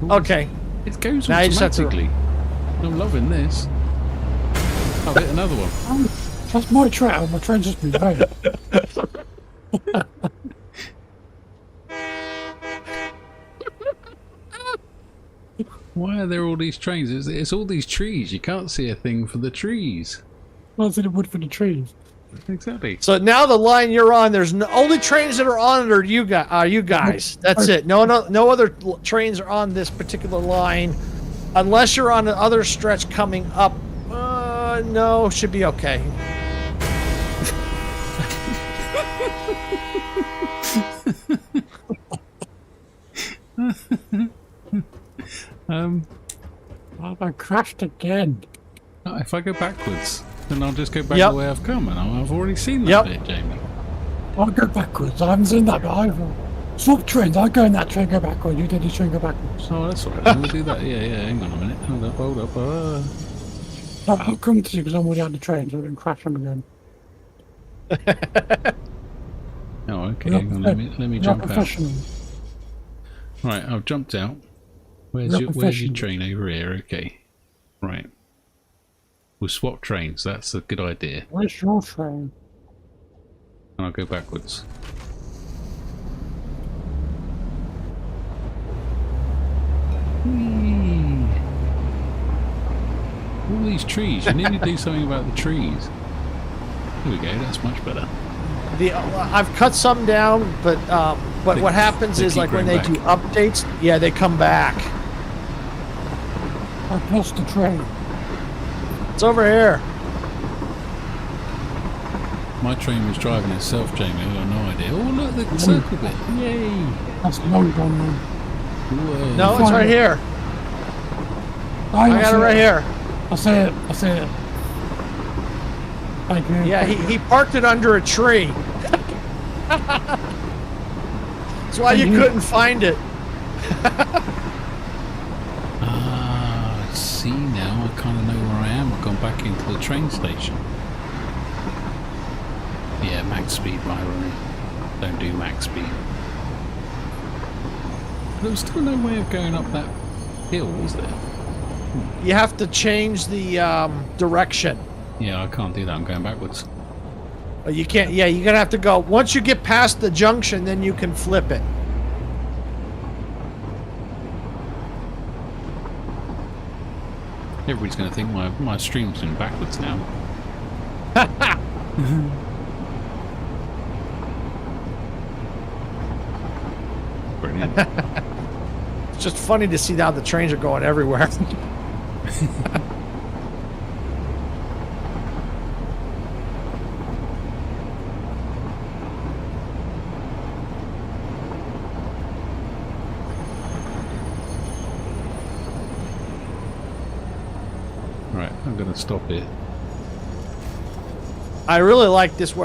Okay. It goes Now you just have to- automatically. I'm loving this. I've hit another one. That's my train. My train's just been made. Why are there all these trains? It's all these trees. You can't see a thing for the trees. What's in the wood for the trees? Exactly. So now the line you're on, there's only trains that are on it are you guys. That's it. No other trains are on this particular line, unless you're on the other stretch coming up. No, should be okay. I crashed again. If I go backwards, then I'll just go back Yep. the way I've come, and I've already seen Yep. that bit, Jamie. I'll go backwards. I haven't seen that, but I've swap trains. I'll go in that train, go backwards. You did this train, go backwards. Oh, that's all right. Then we'll do that. Yeah. Hang on a minute. Hold up. I'll come to you because I'm already on the train, so I didn't crash them again. Oh, okay. Hang on. Let me You're jump out. professional. Right, I've jumped out. Where's You're your professional. train over here? Okay. Right. We'll swap trains. That's a good idea. Where's your train? And I'll go backwards. Whee! All these trees. You need to do something about the trees. There we go. That's much better. I've cut some down, but what happens they is, keep like, when going they do updates, yeah, they come back. I've lost the train. It's over here. My train was driving itself, Jamie. I got no idea. Oh, look, the circle bit. Yay! That's long gone now. Whoa. No, it's right here. I got it right here. I see it. Thank you. Yeah, he parked it under a tree. That's why you couldn't find it. Ah, I see now. I kind of know where I am. I've gone back into the train station. Yeah, max speed, right, Ronnie? Don't do max speed. But there was still no way of going up that hill, was there? You have to change the direction. Yeah, I can't do that. I'm going backwards. You can't. Yeah, you're gonna have to go. Once you get past the junction, then you can flip it. Everybody's going to think my stream's been backwards now. Brilliant. It's just funny to see how the trains are going everywhere. Right, I'm going to stop here. I really like this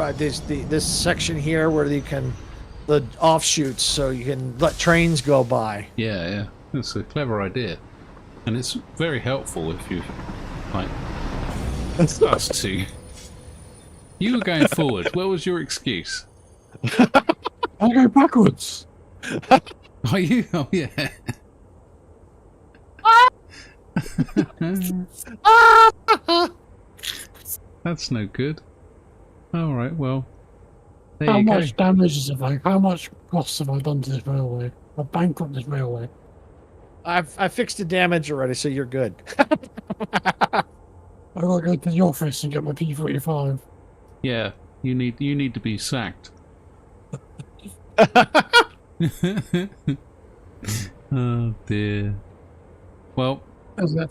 section here where you can the offshoots, so you can let trains go by. Yeah, yeah. It's a clever idea. And it's very helpful if you like us two. You were going forward. What was your excuse? I go backwards. Are you? Oh, yeah. That's no good. Alright, well. There How you go. much damage have I? How much costs have I done to this railway? I've bankrupt this railway. I fixed the damage already, so you're good. I gotta go to the office and get my P45. Yeah, you need to be sacked. Oh dear. Well, Is it?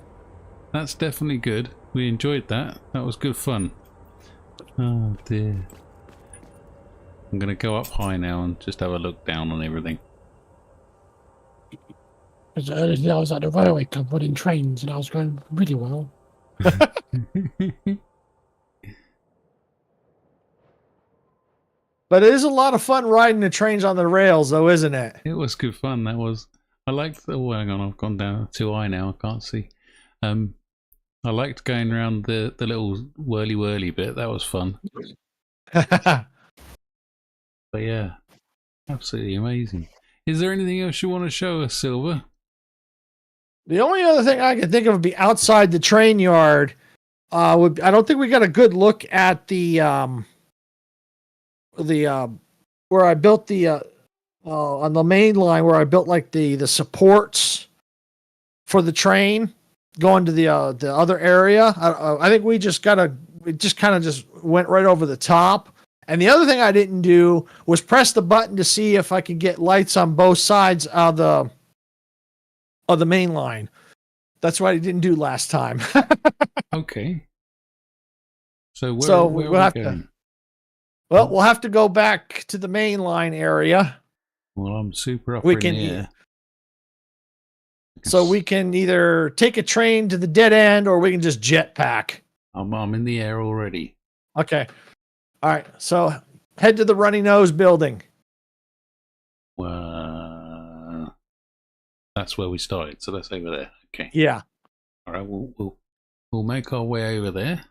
that's definitely good. We enjoyed that. That was good fun. Oh dear. I'm gonna go up high now and just have a look down on everything. Because earlier I was at the railway club running trains and I was going really well. But it is a lot of fun riding the trains on the rails, though, isn't it? It was good fun. That was. I liked. Oh, hang on. I've gone down to I now. I can't see. I liked going around the little whirly bit. That was fun. But yeah, absolutely amazing. Is there anything else you want to show us, Silver? The only other thing I can think of would be outside the train yard. I don't think we got a good look at the where I built the on the main line where I built like the supports for the train going to the other area. I think we just kind of just went right over the top. And the other thing I didn't do was press the button to see if I could get lights on both sides of the main line. That's what I didn't do last time. Okay. So where we'll are have we going? Well, we'll have to go back to the main line area. Well, I'm super up We in can the air. So we can either take a train to the dead end or we can just jetpack. I'm in the air already. Okay. All right. So head to the Runny Nose building. That's where we started. So that's over there. Okay. Yeah. All right. We'll make our way over there.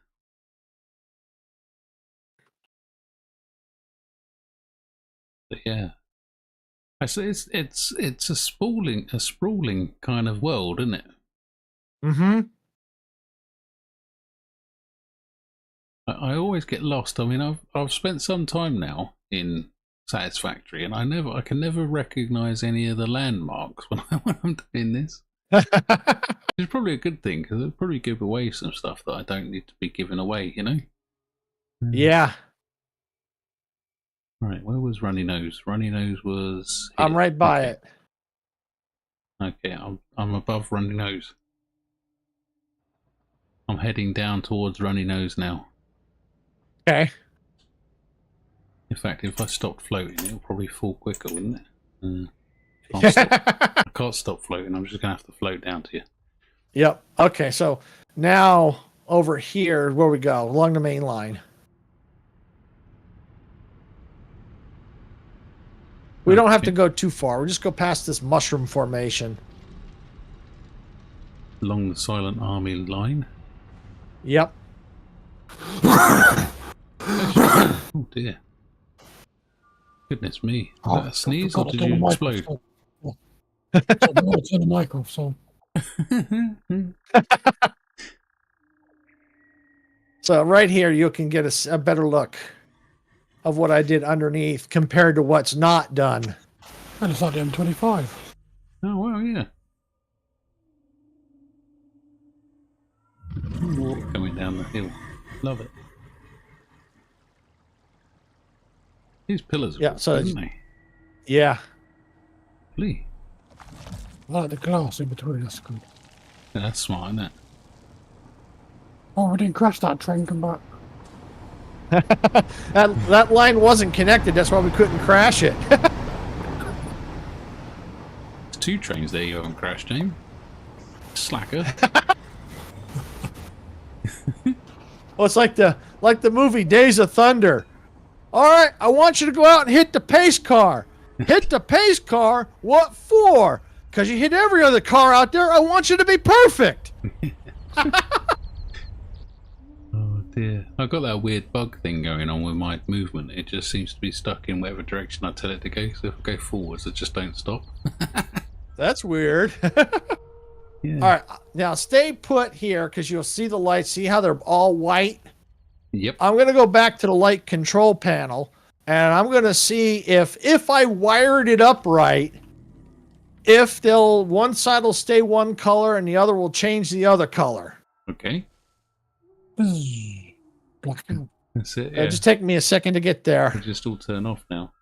But yeah. I say it's a sprawling kind of world, isn't it? Mm-hmm. I always get lost. I mean, I've spent some time now in Satisfactory, and I can never recognise any of the landmarks when I'm doing this. It's probably a good thing because it'll probably give away some stuff that I don't need to be giving away. You know? Yeah. Right. Where was Runny Nose? Runny Nose was. Here. I'm right by it. Okay. I'm above Runny Nose. I'm heading down towards Runny Nose now. Okay. In fact, if I stopped floating, it'll probably fall quicker, wouldn't it? I can't stop floating. I'm just going to have to float down to you. Yep. Okay. So now over here, where we go along the main line. We don't have Okay. to go too far. We'll just go past this mushroom formation. Along the Silent Army line. Yep. Oh dear. Goodness me. Is that a sneeze or did you explode? So I'm going to turn the mic off, so... So right here, you can get a better look of what I did underneath compared to what's not done. And it's like the M25. Oh, well, yeah. Water coming down the hill. Love it. These pillars are Yeah, so isn't they? Yeah. Lovely. I like the glass in between, that's good. Yeah, that's smart, isn't it? Oh, we didn't crash that train, come back. That line wasn't connected. That's why we couldn't crash it. There's 2 trains there you haven't crashed, James. Slacker. Well, it's like the movie Days of Thunder. All right, I want you to go out and hit the pace car. Hit the pace car? What for? Because you hit every other car out there. I want you to be perfect. Oh dear. I've got that weird bug thing going on with my movement. It just seems to be stuck in whatever direction I tell it to go. So if I go forwards, it just don't stop. That's weird. Yeah. All right, now stay put here because you'll see the lights. See how they're all white? Yep. I'm going to go back to the light control panel, and I'm going to see if I wired it up right, if one side will stay one color and the other will change the other color. Okay. Blackout. That's it. It'll Yeah. just take me a second to get there. They just all turn off now.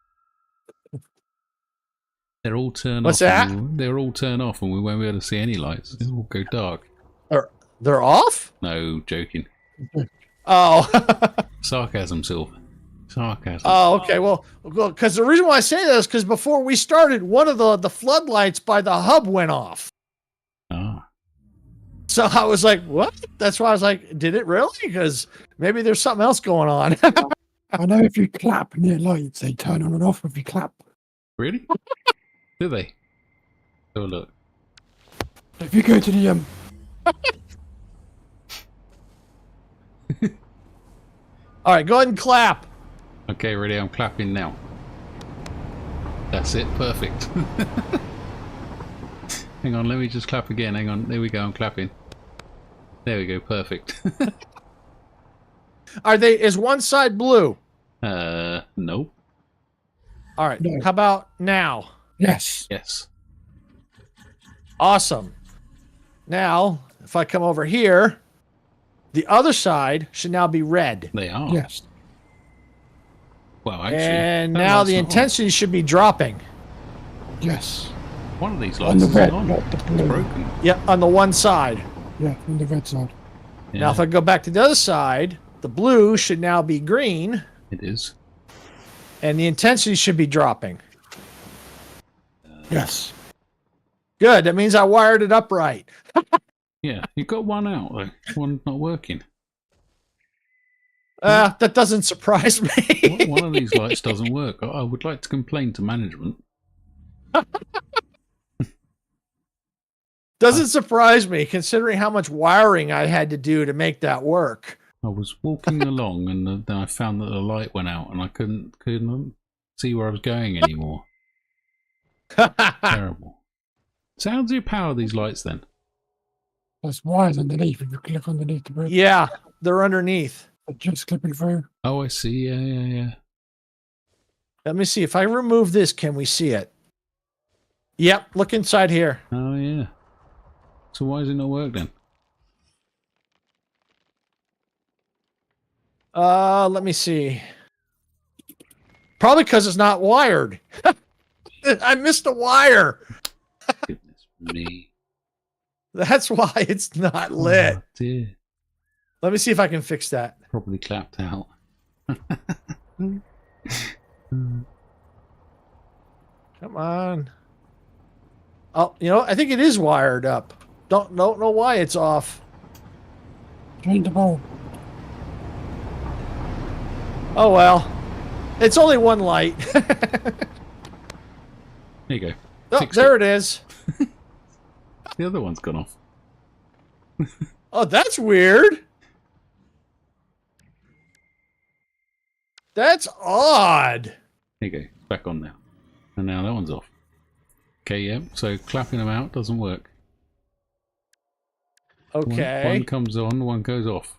They're all turned What's off. that? They're all turned off, and we won't be able to see any lights. It'll all go dark. They're off? No, joking. Oh. Sarcasm, Silver. Sarcasm. Oh, okay. Well, because the reason why I say that is because before we started, one of the floodlights by the hub went off. Ah. So I was like, what? That's why I was like, did it really? Because maybe there's something else going on. I know if you clap near lights, they turn on and off if you clap. Really? Do they? Have a look. If you go to the All right, go ahead and clap. Okay, ready? I'm clapping now. That's it. Perfect. Hang on, let me just clap again. Hang on. There we go. I'm clapping. There we go. Perfect. Is one side blue? No. All right. No. How about now? yes. Yes. Awesome. Now, if I come over here, the other side should now be red. They are. Yes. Well, actually. And that now light's the not on. intensity should be dropping. Yes. One of these On lights the is red, on. not the It's blue. broken. Yep, on the one side. Yeah, on the red side. Yeah, Now, if I go back to the other side, the blue should now be green, it is. and the intensity should be dropping. Yes. Good. That means I wired it up right. Yeah, you got one out though. One not working. That doesn't surprise me. One of these lights doesn't work. I would like to complain to management. Doesn't surprise me, considering how much wiring I had to do to make that work. I was walking along and then I found that the light went out and I couldn't see where I was going anymore. Terrible. So how do you power these lights then? There's wires underneath. If you click underneath the bridge, Yeah, they're underneath. they're just clipping through. Oh, I see. Yeah. Let me see. If I remove this, can we see it? Yep, look inside here. Oh, yeah. So why does it not work then? Let me see. Probably because it's not wired. I missed a wire. Goodness me. That's why it's not lit. Oh, dear. Let me see if I can fix that. Probably clapped out. Come on. Oh, I think it is wired up. Don't know why it's off. Change the bulb. Oh well. It's only one light. There you go. Oh, Fixed there it is. The other one's gone off. Oh, that's weird. That's odd. There you go. It's back on now. And now that one's off. Okay, yeah. So clapping them out doesn't work. Okay. One comes on, one goes off.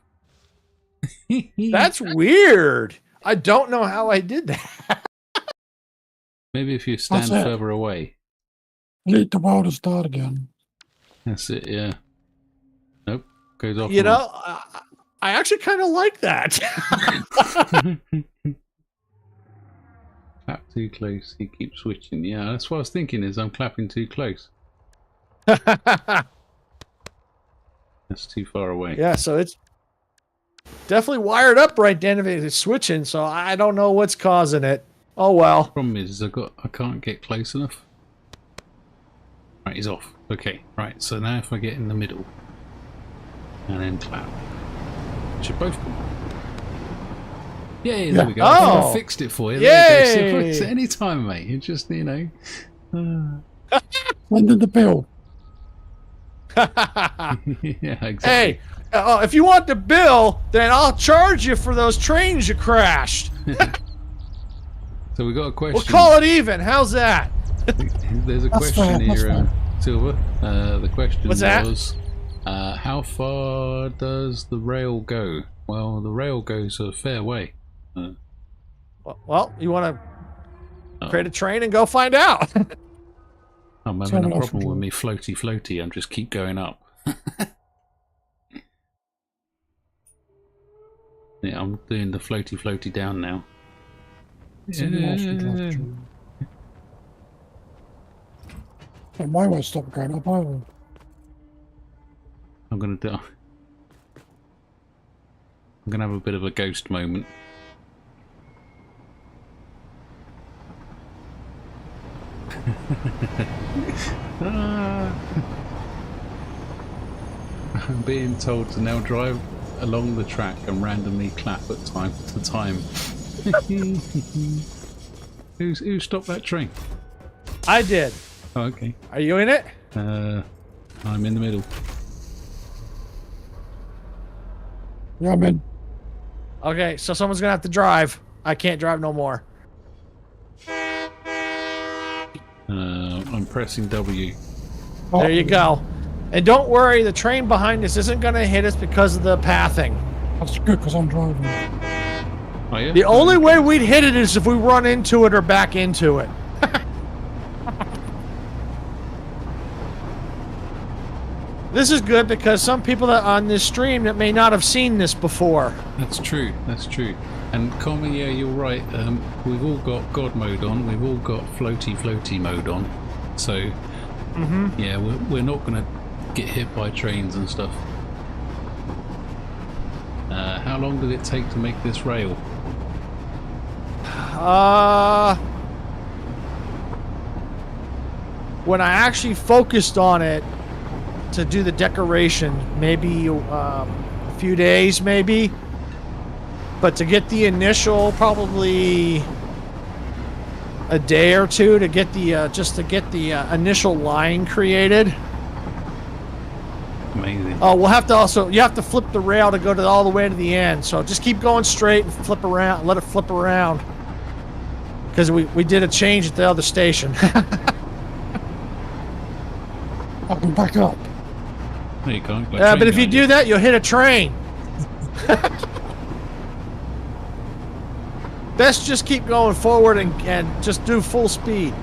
That's weird. I don't know how I did that. Maybe if you stand That's it. further away. Need the world to start again. That's it, yeah. Nope. Goes off. You know, I actually kind of like that. Clap too close, he keeps switching. Yeah, that's what I was thinking, is I'm clapping too close. That's too far away. Yeah, so it's definitely wired up right then if it's switching, so I don't know what's causing it. Oh well. Problem is I can't get close enough. Right, he's off. Okay, right, so now if I get in the middle and then clap. Should both come on. Yay, there we go. I think Oh. I fixed it for you. Yay. There you go. So any time, mate. You just, you know. When did the bill? Yeah, exactly. Hey, if you want the bill, then I'll charge you for those trains you crashed. So we got a question. We'll call it even. How's that? There's a That's question fair, that's here, fair. Silver. The question What's that? was, how far does the rail go? Well, the rail goes a fair way. Well, you want to create a train and go find out. I'm having Turn a it off, problem with George. me floaty. I'm just keep going up. Yeah, I'm doing the floaty down now. Something else we drive to. And my won't stop going up either. I'm gonna do. I'm gonna have a bit of a ghost moment. I'm being told to now drive along the track and randomly clap at time to time. Who stopped that train? I did. Oh, okay. Are you in it? I'm in the middle. Yeah, I'm in. Okay, so someone's gonna have to drive. I can't drive no more. I'm pressing W. Oh, There you go. And don't worry, the train behind us isn't gonna hit us because of the pathing. That's good because I'm driving. Oh, yeah? The only way we'd hit it is if we run into it or back into it. This is good because some people that on this stream that may not have seen this before. That's true. That's true. And Commie, yeah, you're right. We've all got God mode on. We've all got floaty mode on. So, yeah, we're not going to get hit by trains and stuff. How long did it take to make this rail? When I actually focused on it to do the decoration, maybe a few days, maybe. But to get the initial, probably a day or two to get the just to get the initial line created. Amazing. Oh, we'll have to also, you have to flip the rail to go to all the way to the end. So just keep going straight and flip around, let it flip around. Because we did a change at the other station. I can back up. No, you can't. Yeah, but if you do that, you'll hit a train. Best just keep going forward and just do full speed.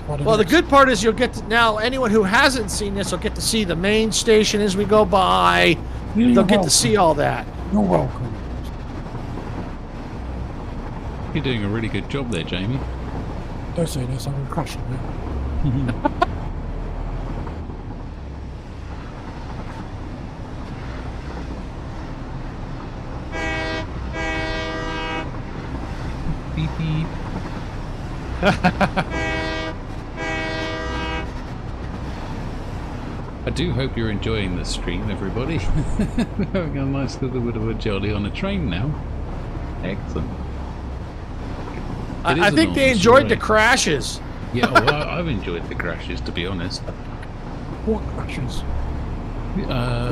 Well, the good part is you'll get to, now anyone who hasn't seen this will get to see the main station as we go by. They'll get to see all that. You're welcome. You're doing a really good job there, Jamie. Don't say this, I'm crashing it. Beep beep. I do hope you're enjoying this stream, everybody. We're having a nice little bit of a jolly on a train now. Excellent. I think they enjoyed the crashes. Yeah, well, I've enjoyed the crashes, to be honest. What crashes?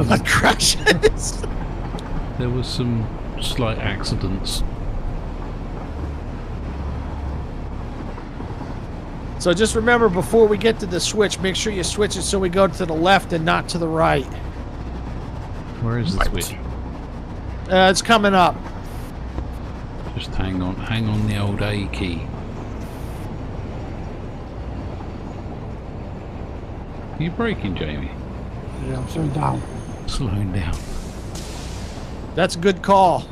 What crashes? There was some slight accidents. So just remember, before we get to the switch, make sure you switch it so we go to the left and not to the right. Where is the switch? It's coming up. Just hang on the old A key. Are you braking, Jamie? Yeah, I'm slowing down. Slowing down. That's a good call.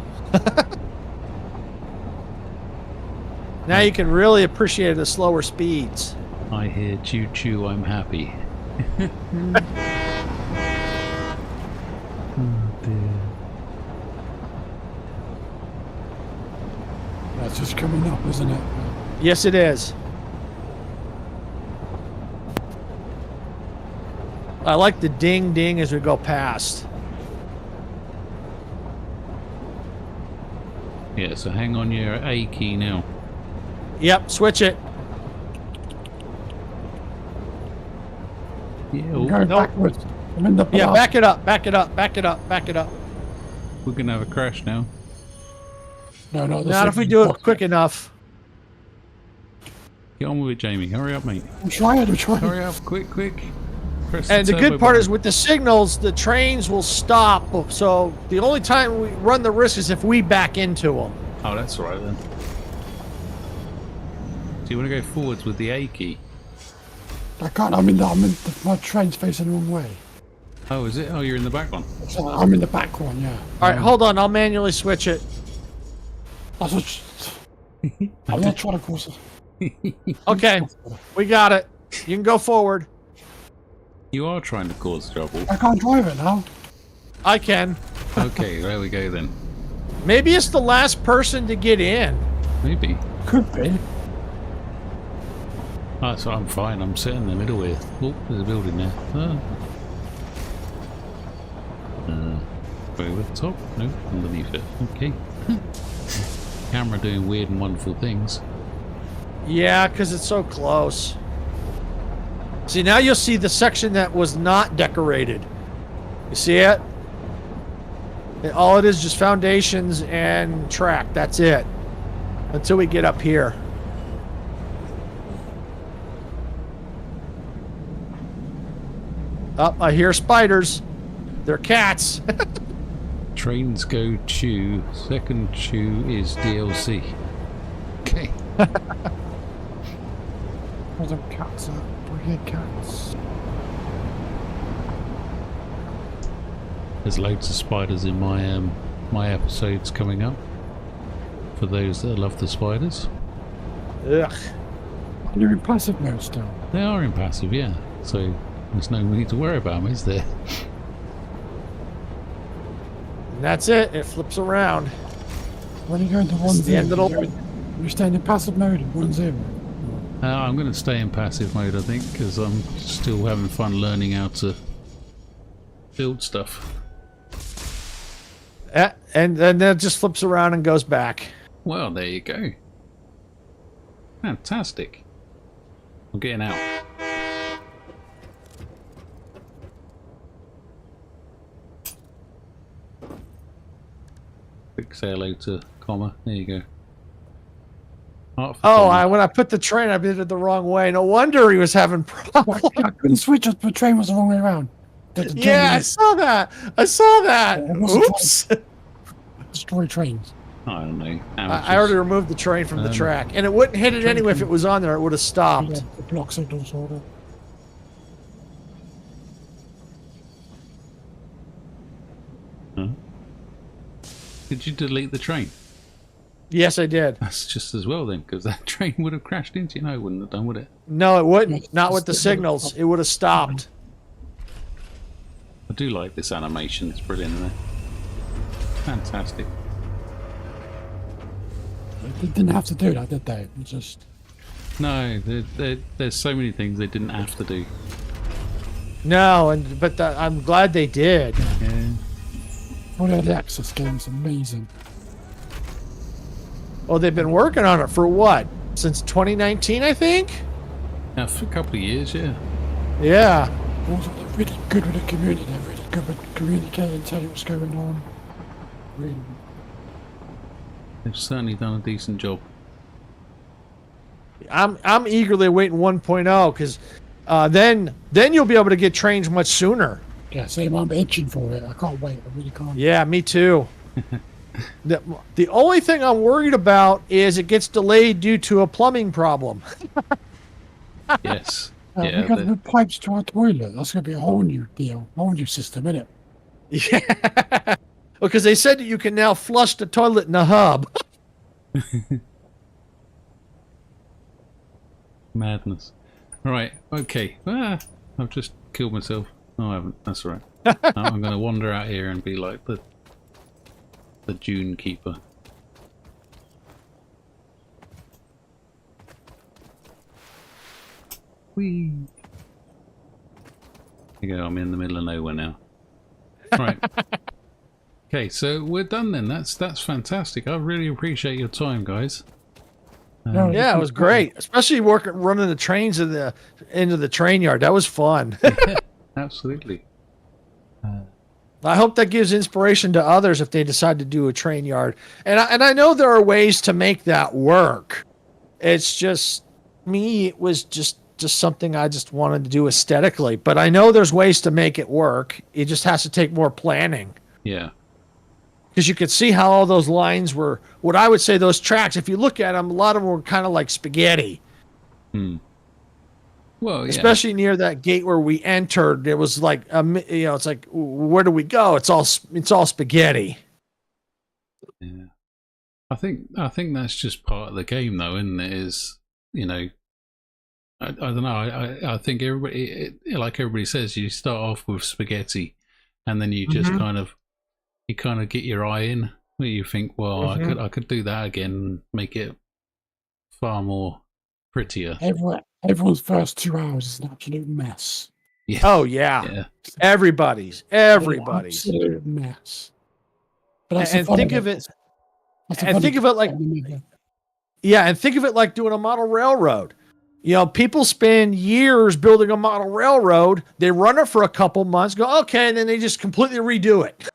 Now you can really appreciate the slower speeds. I hear choo choo, I'm happy. Oh dear. That's just coming up, isn't it? Yes, it is. I like the ding ding as we go past. Yeah, so hang on your A key now. Yep, switch it. Yeah, I'm going Nope. backwards. I'm in the Yeah, path. back it up, back it up, back it up, back it up. we're gonna have a crash now. No, no, Not if we do it quick enough. Get on with it, Jamie. Hurry up, mate. I'm trying. Hurry up, quick. Press And the turbo good part button. is with the signals, the trains will stop. So the only time we run the risk is if we back into them. Oh, that's all right then. So you want to go forwards with the A key? I can't. My train's facing the wrong way. Oh, is it? Oh, you're in the back one. So I'm in the back one, yeah. All right, hold on. I'll manually switch it. I'm not trying to cause Okay, we got it. You can go forward. You are trying to cause trouble. I can't drive it now. I can. Okay, there we go then. Maybe it's the last person to get in. Maybe. Could be. Oh, so I'm fine. I'm sitting in the middle here. Oh, there's a building there. Over the top? No, underneath it. Okay. Camera doing weird and wonderful things. Yeah, because it's so close. See, now you'll see the section that was not decorated. You see it? All it is just foundations and track. That's it. Until we get up here. Oh, I hear spiders. They're cats. Trains go chew. Second chew is DLC. Okay. Where's the cats at? We hear cats. There's loads of spiders in my episodes coming up. For those that love the spiders. Ugh. You're in passive mode still. They are in passive, yeah. So there's no need to worry about them, is there? And that's it. It flips around. When you go into one It's the end zero, of the- you're staying in passive mode in 1-0. I'm going to stay in passive mode, I think, because I'm still having fun learning how to build stuff. And then it just flips around and goes back. Well, there you go. Fantastic. I'm getting out. Quick say hello to Comma. There you go. Heart for Oh, Comma. when I put the train, I did it the wrong way. No wonder he was having problems. I couldn't switch it. The train was the wrong way around. Yeah, I saw that. I saw that. It wasn't Oops. Destroy trains. I don't know. I already removed the train from the track, and it wouldn't hit it anyway if it was on there. It would have Yeah, stopped. the block signals order. Did you delete the train? Yes, I did. That's just as well then, because that train would have crashed into you. No, it wouldn't have done, would it? No, it wouldn't. Not with the signals. It would have stopped. I do like this animation. It's brilliant, isn't it? Fantastic. They didn't have to do that, did they? It just... No, there's so many things they didn't have to do. No, but I'm glad they did. Yeah. Oh, the access game's amazing. Well, they've been working on it for what? since 2019, I think. Now, for a couple of years, yeah. Yeah. Also, they're really good with the community. They're really good with communicating, telling what's going on. Really. They've certainly done a decent job. I'm eagerly awaiting 1.0 because then you'll be able to get trains much sooner. Yeah, same. I'm itching for it. I can't wait. I really can't. Yeah, me too. The only thing I'm worried about is it gets delayed due to a plumbing problem. Yes. We Yeah. got the pipes to our toilet. That's going to be a whole new deal, whole new system, isn't it? Yeah. Because they said that you can now flush the toilet in the hub. Madness. Right. Okay. I've just killed myself. No, I haven't. That's all right. I'm going to wander out here and be like the Dune Keeper. Whee! There you go. I'm in the middle of nowhere now. Right. Okay, so we're done then. That's fantastic. I really appreciate your time, guys. Yeah, it was great, especially running the trains into the train yard. That was fun. Yeah, absolutely. I hope that gives inspiration to others if they decide to do a train yard. And I know there are ways to make that work. It's just me. It was just something I just wanted to do aesthetically. But I know there's ways to make it work. It just has to take more planning. Yeah. Because you could see how all those lines were, what I would say those tracks, if you look at them, a lot of them were kind of like spaghetti. Hmm. Well, yeah. Especially near that gate where we entered, it was like, it's like, where do we go? It's all spaghetti. Yeah. I think that's just part of the game, though, isn't it? Is, I don't know. I think everybody, like everybody says, you start off with spaghetti, and then you just kind of get your eye in, where you think, well, I could do that again and make it far more prettier. Everyone's first 2 hours is an absolute mess. Yeah. Oh yeah. Everybody's absolute mess. But that's and think of it. And think of it like, and think of it like doing a model railroad. People spend years building a model railroad. They run it for a couple months, go, okay, and then they just completely redo it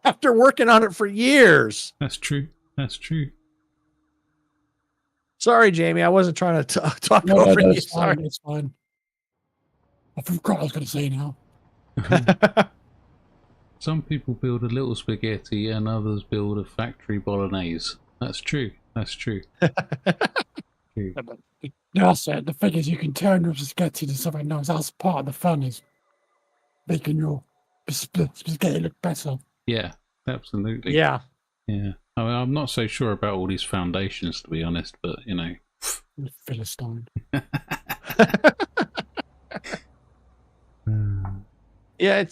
after working on it for years. That's true. Sorry, Jamie. I wasn't trying to talk over you. Sorry. It's fine. I forgot what I was going to say now. Some people build a little spaghetti and others build a factory bolognese. That's true. True. That's it. The thing is, you can turn your spaghetti to something else. That's part of the fun, is making your spaghetti look better. Yeah, absolutely. Yeah. I mean, I'm not so sure about all these foundations, to be honest, but Philistine. Yeah,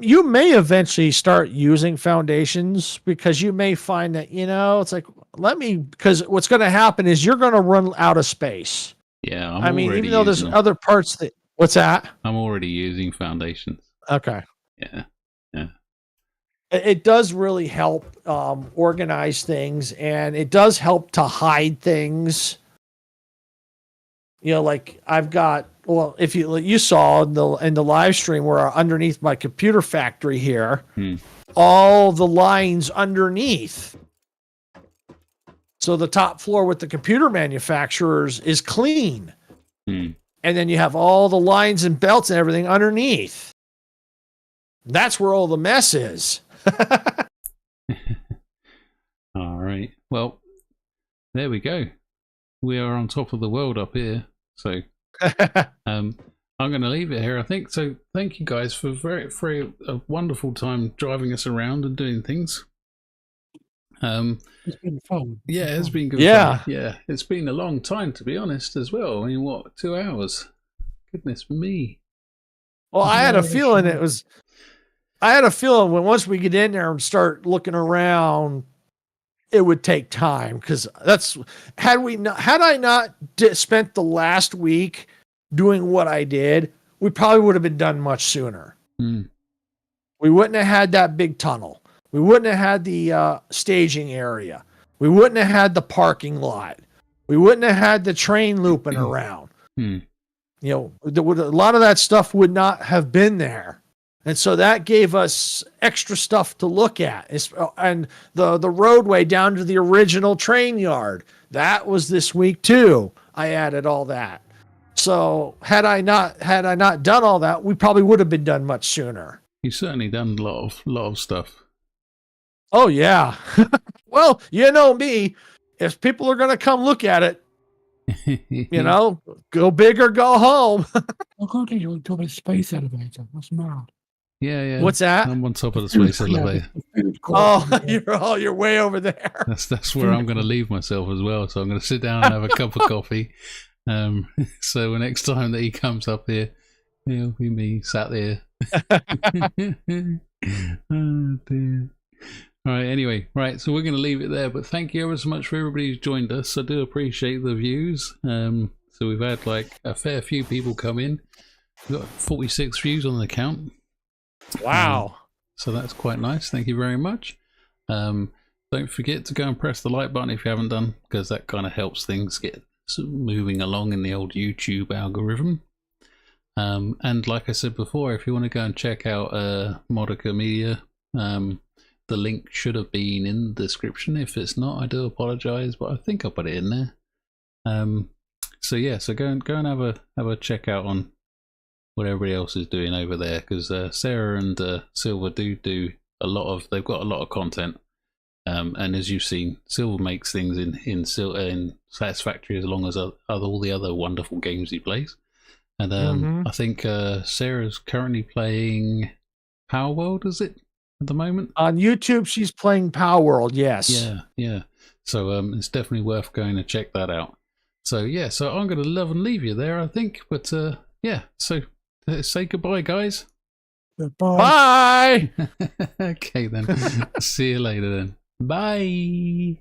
you may eventually start using foundations, because you may find that, it's like, because what's going to happen is you're going to run out of space. Yeah, even though there's other parts what's that? I'm already using foundations. Okay. Yeah. It does really help organize things, and it does help to hide things. Like I've got, if you saw in the live stream where underneath my computer factory here, all the lines underneath. So the top floor with the computer manufacturers is clean. And then you have all the lines and belts and everything underneath. That's where all the mess is. All right. Well, there we go. We are on top of the world up here. So I'm going to leave it here, I think. So thank you guys for a wonderful time driving us around and doing things. It's been fun. Yeah, it's been good. Yeah. Fun. Yeah, it's been a long time, to be honest, as well. I mean, what, 2 hours? Goodness me. Well, I had a feeling when once we get in there and start looking around, it would take time, because had I not spent the last week doing what I did, we probably would have been done much sooner. We wouldn't have had that big tunnel. We wouldn't have had the staging area. We wouldn't have had the parking lot. We wouldn't have had the train looping around. Hmm. You know, a lot of that stuff would not have been there. And so that gave us extra stuff to look at. And the roadway down to the original train yard, that was this week too. I added all that. So had I not done all that, we probably would have been done much sooner. You've certainly done a lot of stuff. Oh yeah. Well, you know me. If people are going to come look at it, you know, go big or go home. I'll go to you to a space elevator. That's mad. Yeah. What's that? I'm on top of the space elevator. Oh, you're way over there. That's where I'm going to leave myself as well. So I'm going to sit down and have a cup of coffee. So the next time that he comes up here, it'll be me sat there. Oh dear. All right. Anyway, right. So we're going to leave it there. But thank you ever so much for everybody who's joined us. I do appreciate the views. So we've had like a fair few people come in. We've got 46 views on the account. Wow. So that's quite nice. Thank you very much. Don't forget to go and press the like button if you haven't done, because that kind of helps things get moving along in the old YouTube algorithm. And like I said before, if you want to go and check out Modica Media, the link should have been in the description. If it's not, I do apologize, but I think I put it in there. So yeah, so go and have a check out on what everybody else is doing over there, because Sarah and Silver do a lot of, they've got a lot of content, and as you've seen, Silver makes things in Satisfactory as long as all the other wonderful games he plays. And I think Sarah's currently playing Power World, is it, at the moment? On YouTube, she's playing Power World, yes. Yeah. So it's definitely worth going to check that out. So yeah, so I'm going to love and leave you there, I think. But yeah, so say goodbye, guys. Goodbye. Bye. Okay then. See you later then. Bye.